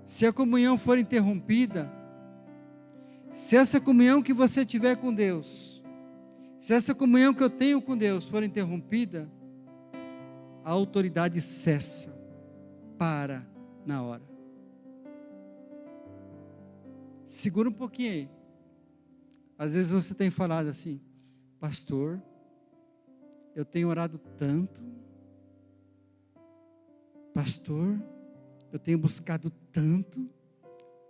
Se a comunhão for interrompida, se essa comunhão que você tiver com Deus, se essa comunhão que eu tenho com Deus for interrompida, a autoridade cessa, para na hora. Segura um pouquinho aí. Às vezes você tem falado assim, pastor, eu tenho orado tanto, pastor, eu tenho buscado tanto,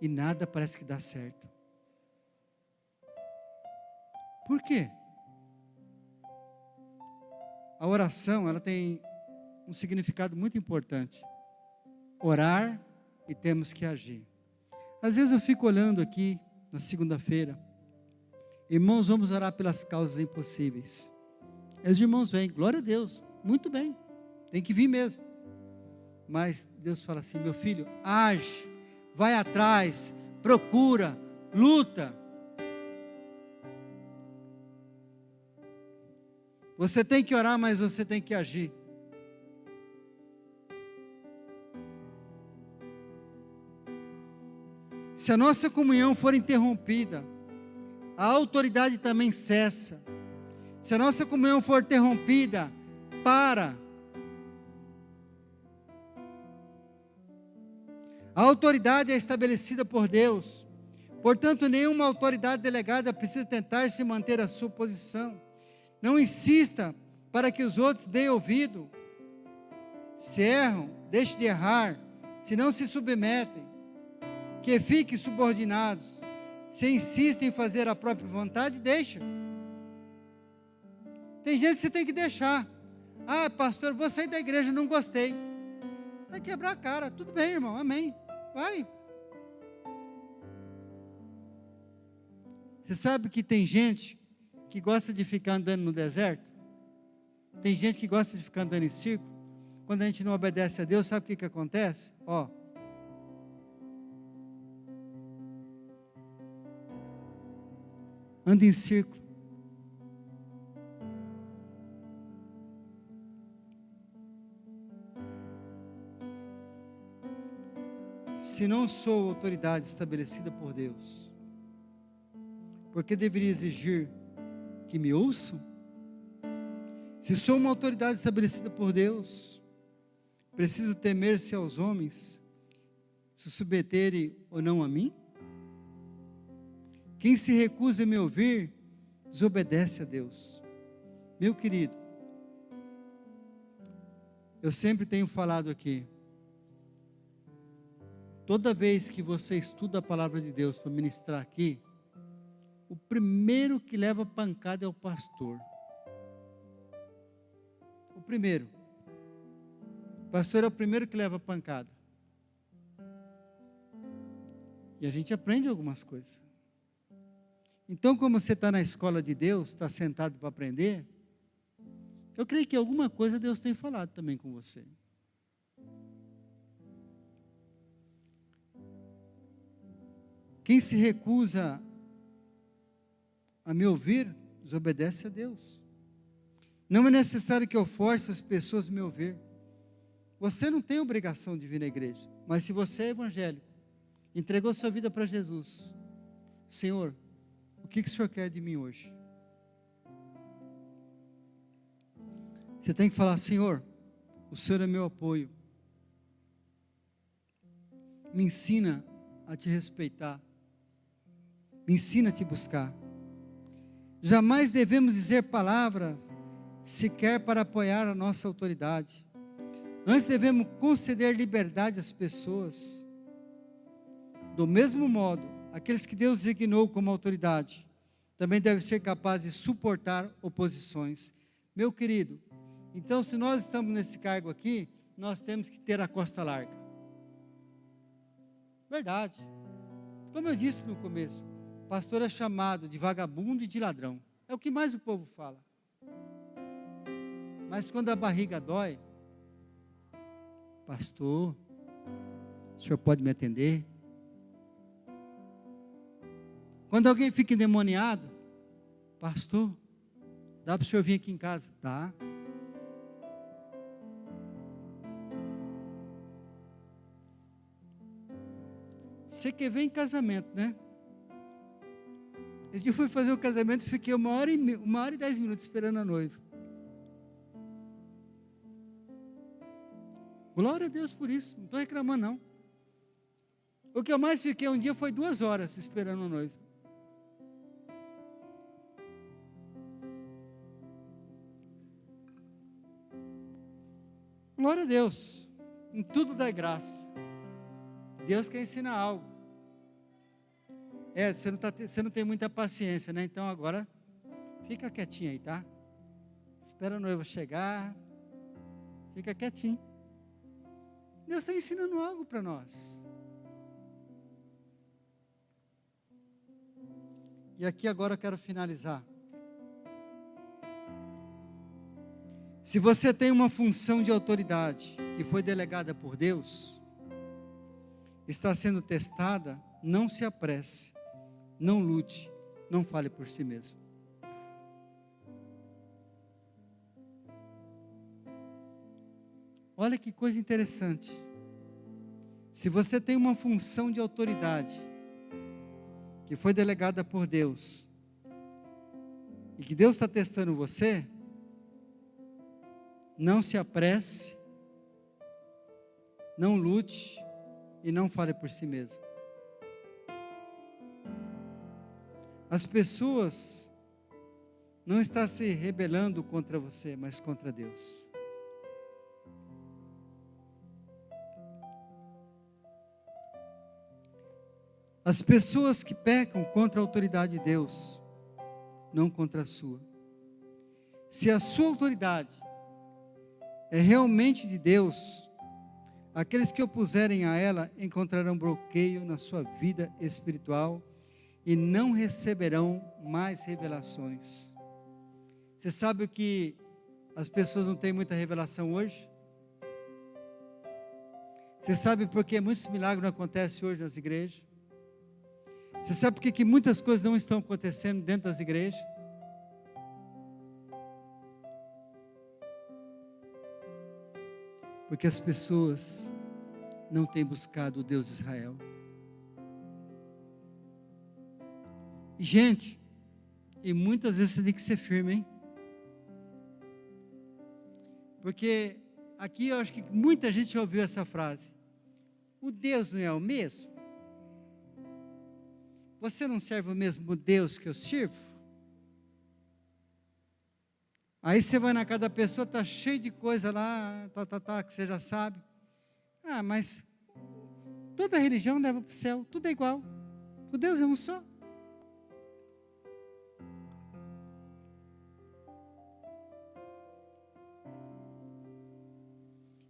e nada parece que dá certo. Por quê? A oração, ela tem um significado muito importante. Orar e temos que agir. Às vezes eu fico olhando aqui, na segunda-feira, irmãos, vamos orar pelas causas impossíveis. Aí os irmãos vêm, glória a Deus, muito bem, tem que vir mesmo. Mas Deus fala assim, meu filho, age, vai atrás, procura, luta. Você tem que orar, mas você tem que agir. Se a nossa comunhão for interrompida, a autoridade também cessa. Se a nossa comunhão for interrompida, para. A autoridade é estabelecida por Deus. Portanto, nenhuma autoridade delegada precisa tentar se manter a sua posição. Não insista para que os outros deem ouvido. Se erram, deixe de errar. Se não se submetem, que fiquem subordinados. Se insistem em fazer a própria vontade, deixa. Tem gente que você tem que deixar. Ah, pastor, vou sair da igreja, não gostei. Vai quebrar a cara. Tudo bem, irmão, amém. Vai. Você sabe que tem gente que gosta de ficar andando no deserto? Tem gente que gosta de ficar andando em círculo? Quando a gente não obedece a Deus, sabe o que acontece? anda em círculo. Se não sou autoridade estabelecida por Deus, por que deveria exigir que me ouçam? Se sou uma autoridade estabelecida por Deus, preciso temer-se aos homens, se submeterem ou não a mim? Quem se recusa a me ouvir, desobedece a Deus. Meu querido, eu sempre tenho falado aqui, toda vez que você estuda a palavra de Deus para ministrar aqui, o primeiro que leva pancada é o pastor. O primeiro. O pastor é o primeiro que leva pancada. E a gente aprende algumas coisas. Então, como você está na escola de Deus, está sentado para aprender, eu creio que alguma coisa Deus tem falado também com você. Quem se recusa a me ouvir, desobedece a Deus. Não é necessário que eu force as pessoas a me ouvir. Você não tem obrigação de vir na igreja, mas se você é evangélico, entregou sua vida para Jesus, Senhor, o que o Senhor quer de mim hoje? Você tem que falar, Senhor, o Senhor é meu apoio, me ensina a te respeitar, me ensina a te buscar. Jamais devemos dizer palavras sequer para apoiar a nossa autoridade. Antes devemos conceder liberdade às pessoas. Do mesmo modo, aqueles que Deus designou como autoridade, também devem ser capazes de suportar oposições. Meu querido, então se nós estamos nesse cargo aqui, nós temos que ter a costa larga. Verdade. Como eu disse no começo, pastor é chamado de vagabundo e de ladrão. É o que mais o povo fala. Mas quando a barriga dói, pastor, o senhor pode me atender? Quando alguém fica endemoniado, pastor, dá para o senhor vir aqui em casa? Tá. Você quer ver em casamento, né? Esse dia eu fui fazer o casamento e fiquei 1h e 10 minutos esperando a noiva. Glória a Deus por isso, não estou reclamando não. O que eu mais fiquei um dia foi 2 horas esperando a noiva. Glória a Deus, em tudo dá graça. Deus quer ensinar algo. Você não tem muita paciência, né? Então agora, fica quietinho aí, tá? Espera a noiva chegar, fica quietinho. Deus está ensinando algo para nós. E aqui agora eu quero finalizar. Se você tem uma função de autoridade que foi delegada por Deus, está sendo testada, não se apresse, não lute, não fale por si mesmo. Olha que coisa interessante. Se você tem uma função de autoridade que foi delegada por Deus e que Deus está testando você, não se apresse, não lute e não fale por si mesmo. As pessoas não estão se rebelando contra você, mas contra Deus. As pessoas que pecam contra a autoridade de Deus, não contra a sua. Se a sua autoridade é realmente de Deus, aqueles que opuserem a ela encontrarão bloqueio na sua vida espiritual e não receberão mais revelações. Você sabe o que as pessoas não têm muita revelação hoje? Você sabe por que muitos milagres não acontecem hoje nas igrejas? Você sabe por que muitas coisas não estão acontecendo dentro das igrejas? Porque as pessoas não têm buscado o Deus de Israel. Gente, e muitas vezes você tem que ser firme, hein? Porque aqui eu acho que muita gente já ouviu essa frase. O Deus não é o mesmo? Você não serve o mesmo Deus que eu sirvo? Aí você vai na casa da pessoa, está cheio de coisa lá, que você já sabe. Ah, mas toda religião leva para o céu, tudo é igual. O Deus é um só.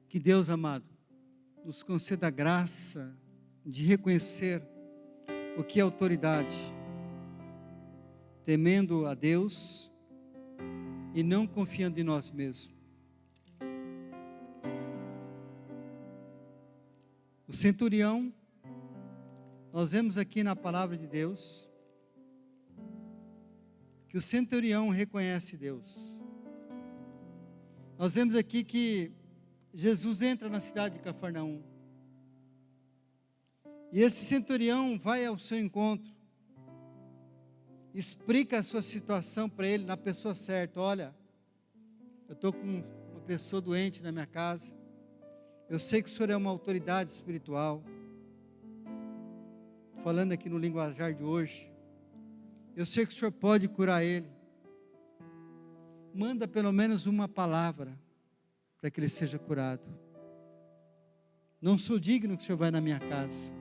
Que Deus, amado, nos conceda a graça de reconhecer o que é autoridade, temendo a Deus e não confiando em nós mesmos. O centurião, nós vemos aqui na palavra de Deus, que o centurião reconhece Deus. Nós vemos aqui que Jesus entra na cidade de Cafarnaum. E esse centurião vai ao seu encontro, explica a sua situação para ele, na pessoa certa. Olha, eu estou com uma pessoa doente na minha casa, eu sei que o senhor é uma autoridade espiritual, falando aqui no linguajar de hoje, eu sei que o senhor pode curar ele, manda pelo menos uma palavra, para que ele seja curado. Não sou digno que o senhor vá na minha casa.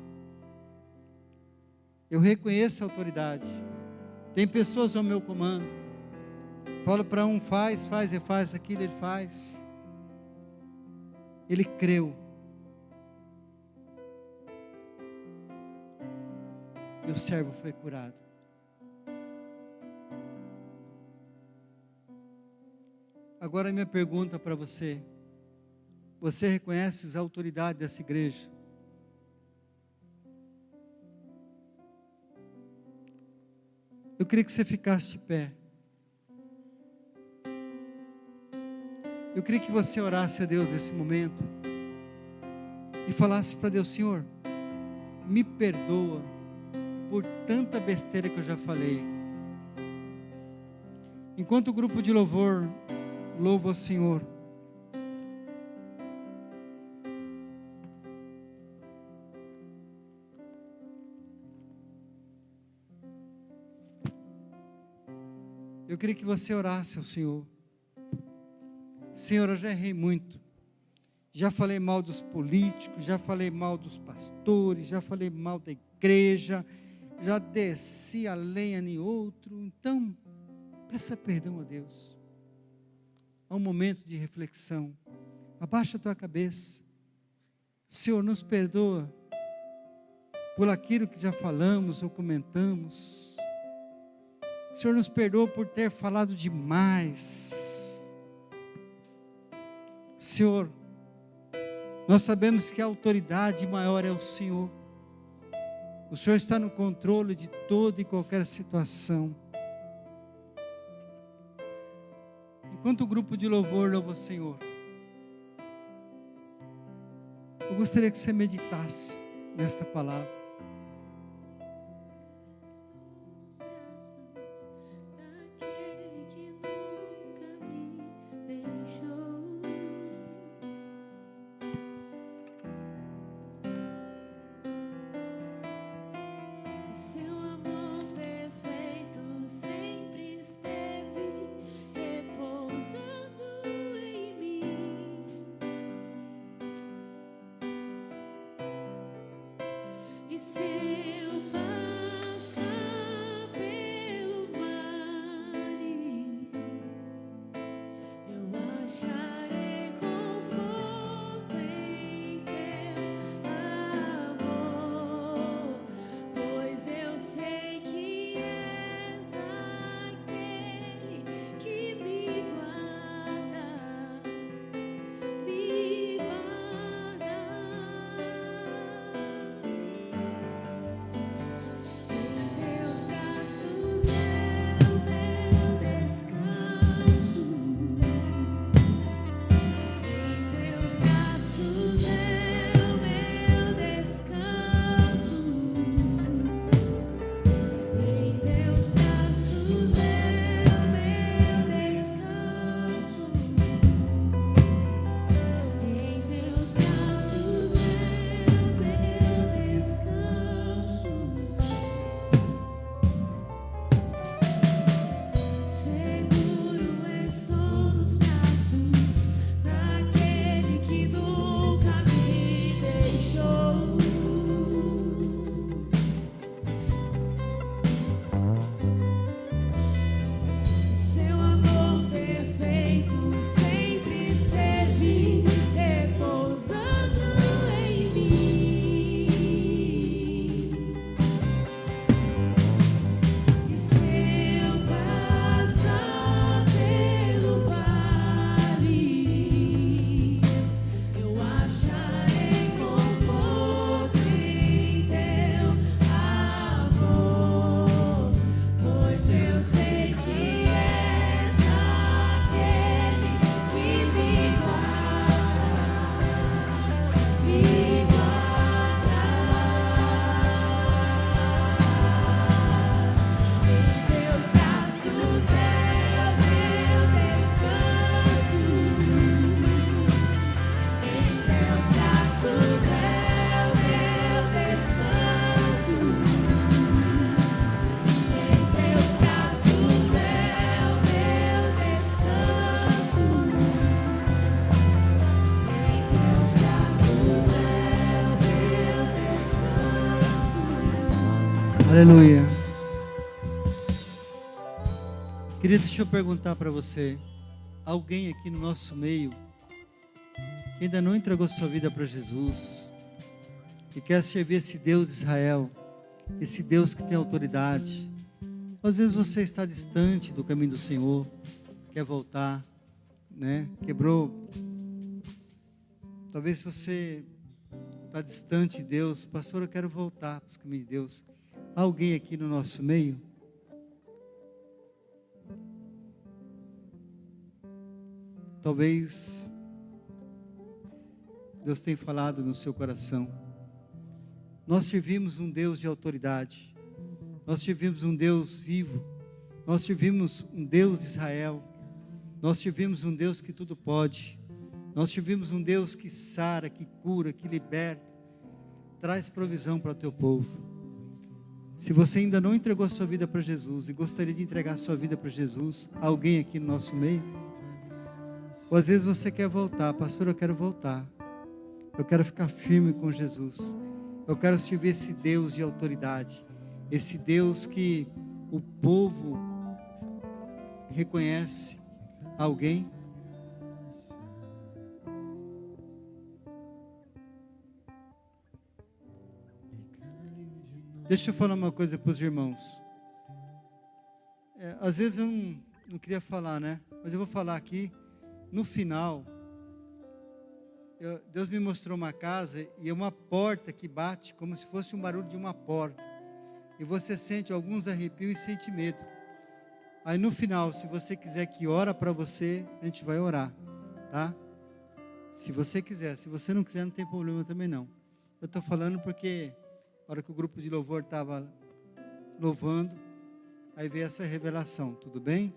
Eu reconheço a autoridade. Tem pessoas ao meu comando. Falo para um, faz aquilo, ele faz. Ele creu. E o servo foi curado. Agora a minha pergunta para você. Você reconhece a autoridade dessa igreja? Eu queria que você ficasse de pé. Eu queria que você orasse a Deus nesse momento. E falasse para Deus: Senhor, me perdoa por tanta besteira que eu já falei. Enquanto o grupo de louvor louva o Senhor, eu queria que você orasse ao Senhor. Senhor, eu já errei muito. Já falei mal dos políticos, já falei mal dos pastores, já falei mal da igreja, já desci a lenha em outro. Então, peça perdão a Deus. Há um momento de reflexão. Abaixa a tua cabeça. Senhor, nos perdoa por aquilo que já falamos ou comentamos. Senhor, nos perdoa por ter falado demais. Senhor, nós sabemos que a autoridade maior é o Senhor. O Senhor está no controle de toda e qualquer situação. Enquanto o grupo de louvor louva o Senhor, eu gostaria que você meditasse nesta palavra. E Aleluia. Querido, deixa eu perguntar para você. Alguém aqui no nosso meio que ainda não entregou sua vida para Jesus e quer servir esse Deus de Israel, esse Deus que tem autoridade? Às vezes você está distante do caminho do Senhor, quer voltar, né? Quebrou. Talvez você está distante de Deus. Pastor, eu quero voltar para os caminhos de Deus. Há alguém aqui no nosso meio? Talvez Deus tenha falado no seu coração. Nós servimos um Deus de autoridade. Nós servimos um Deus vivo. Nós servimos um Deus de Israel. Nós servimos um Deus que tudo pode. Nós servimos um Deus que sara, que cura, que liberta, traz provisão para o teu povo. Se você ainda não entregou a sua vida para Jesus e gostaria de entregar a sua vida para Jesus, há alguém aqui no nosso meio? Ou às vezes você quer voltar. Pastor, eu quero voltar. Eu quero ficar firme com Jesus. Eu quero servir esse Deus de autoridade. Esse Deus que o povo reconhece. Alguém? Deixa eu falar uma coisa para os irmãos. Às vezes eu não queria falar, né? Mas eu vou falar aqui. No final, Deus me mostrou uma casa e é uma porta que bate como se fosse um barulho de uma porta. E você sente alguns arrepios e sente medo. Aí no final, se você quiser que ora para você, a gente vai orar, tá? Se você quiser. Se você não quiser, não tem problema também não. Eu estou falando porque a hora que o grupo de louvor estava louvando, aí veio essa revelação, tudo bem?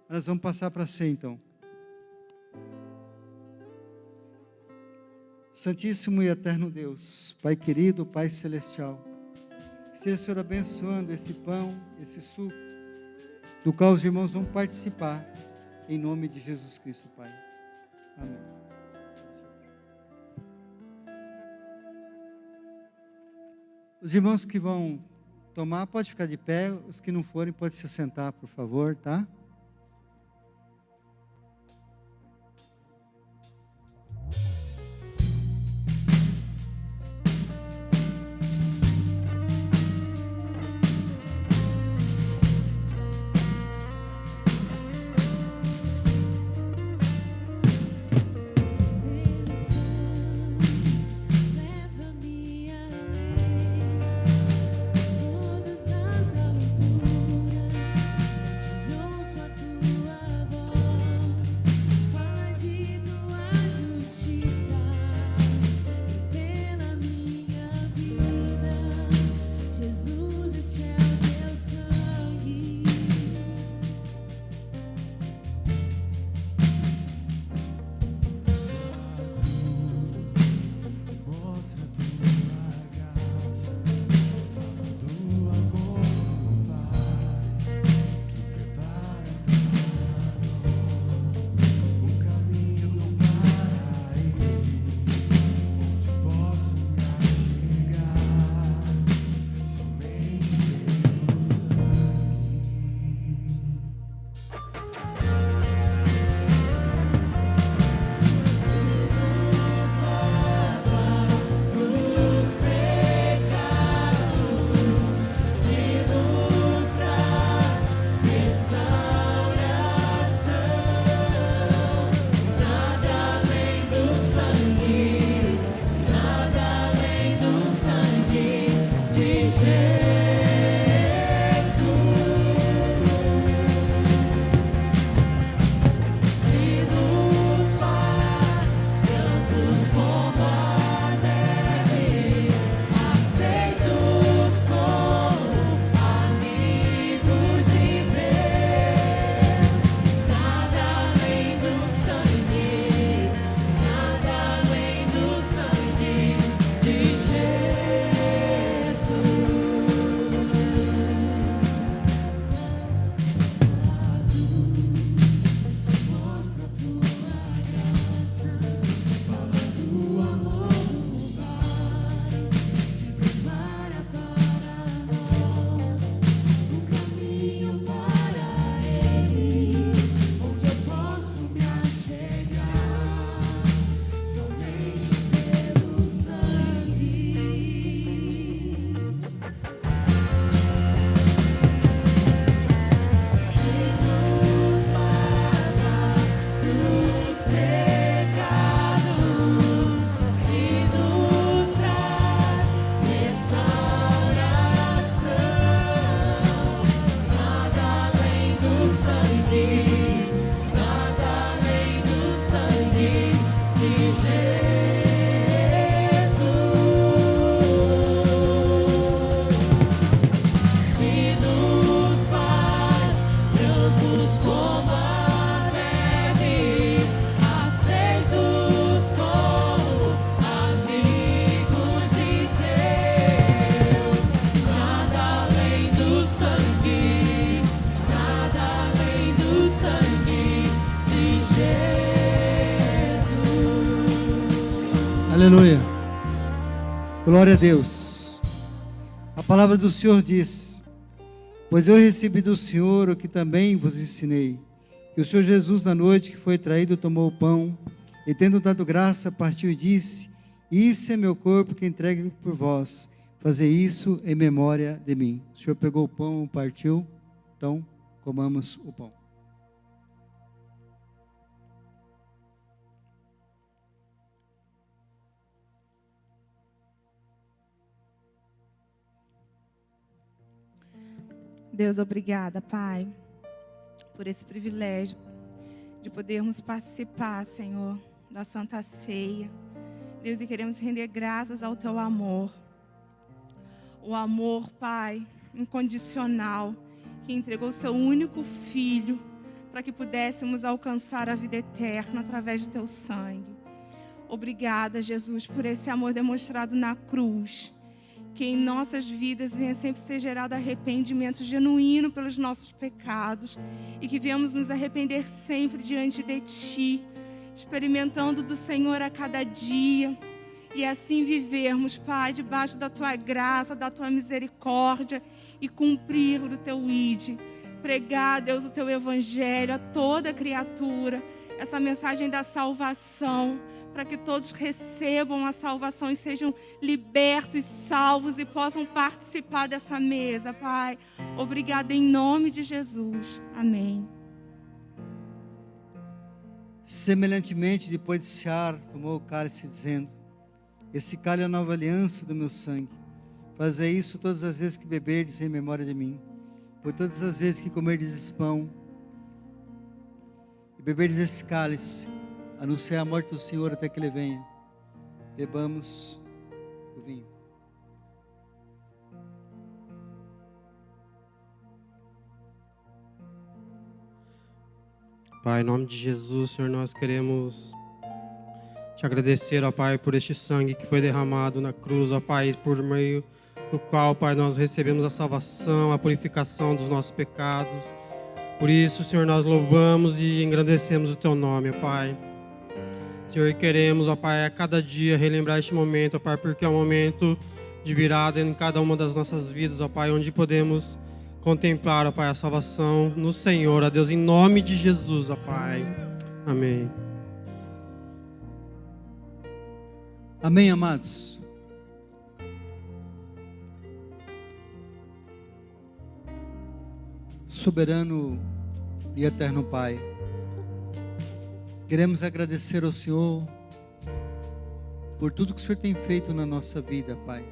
Nós vamos passar para ser então. Santíssimo e eterno Deus, Pai querido, Pai celestial, seja o Senhor abençoando esse pão, esse suco, do qual os irmãos vão participar, em nome de Jesus Cristo, Pai. Amém. Os irmãos que vão tomar, pode ficar de pé, os que não forem, pode se sentar, por favor, tá? Ouço Aleluia. Glória a Deus. A palavra do Senhor diz: pois eu recebi do Senhor o que também vos ensinei, que o Senhor Jesus, na noite que foi traído, tomou o pão, e tendo dado graça, partiu e disse: isso é meu corpo que entregue por vós, fazei isso em memória de mim. O Senhor pegou o pão, partiu, então comamos o pão. Deus, obrigada, Pai, por esse privilégio de podermos participar, Senhor, da Santa Ceia. Deus, e queremos render graças ao Teu amor. O amor, Pai, incondicional, que entregou o Seu único Filho para que pudéssemos alcançar a vida eterna através de Teu sangue. Obrigada, Jesus, por esse amor demonstrado na cruz. Que em nossas vidas venha sempre ser gerado arrependimento genuíno pelos nossos pecados e que venhamos nos arrepender sempre diante de Ti, experimentando do Senhor a cada dia e assim vivermos, Pai, debaixo da Tua graça, da Tua misericórdia e cumprir o Teu ID. Pregar, Deus, o Teu Evangelho a toda criatura, essa mensagem da salvação, para que todos recebam a salvação e sejam libertos, salvos e possam participar dessa mesa, Pai. Obrigada em nome de Jesus. Amém. Semelhantemente, depois de cear, tomou o cálice, dizendo: esse cálice é a nova aliança do meu sangue. Fazei isso todas as vezes que beberdes em memória de mim. Pois todas as vezes que comerdes esse pão e beberdes esse cálice, anunciar a morte do Senhor até que Ele venha. Bebamos o vinho. Pai, em nome de Jesus, Senhor, nós queremos Te agradecer, ó Pai, por este sangue que foi derramado na cruz, ó Pai, por meio do qual, Pai, nós recebemos a salvação, a purificação dos nossos pecados. Por isso, Senhor, nós louvamos e engrandecemos o Teu nome, ó Pai. Senhor, queremos, ó Pai, a cada dia relembrar este momento, ó Pai, porque é um momento de virada em cada uma das nossas vidas, ó Pai, onde podemos contemplar, ó Pai, a salvação no Senhor, ó Deus, em nome de Jesus, ó Pai. Amém. Amém, amados. Soberano e eterno Pai, queremos agradecer ao Senhor por tudo que o Senhor tem feito na nossa vida, Pai.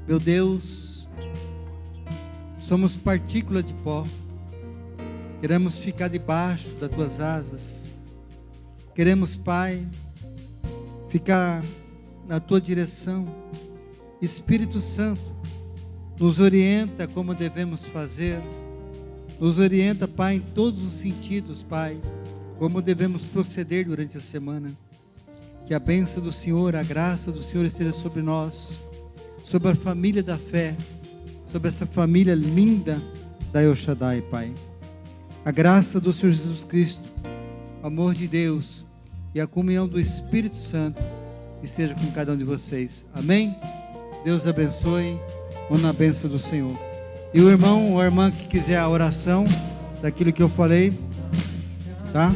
Meu Deus, somos partícula de pó, queremos ficar debaixo das Tuas asas, queremos, Pai, ficar na Tua direção. Espírito Santo, nos orienta como devemos fazer, nos orienta, Pai, em todos os sentidos, Pai, como devemos proceder durante a semana. Que a bênção do Senhor, a graça do Senhor esteja sobre nós, sobre a família da fé, sobre essa família linda da El Shaddai, Pai. A graça do Senhor Jesus Cristo, o amor de Deus e a comunhão do Espírito Santo esteja com cada um de vocês. Amém? Deus abençoe. Vamos na bênção do Senhor. E o irmão ou a irmã que quiser a oração daquilo que eu falei, tá?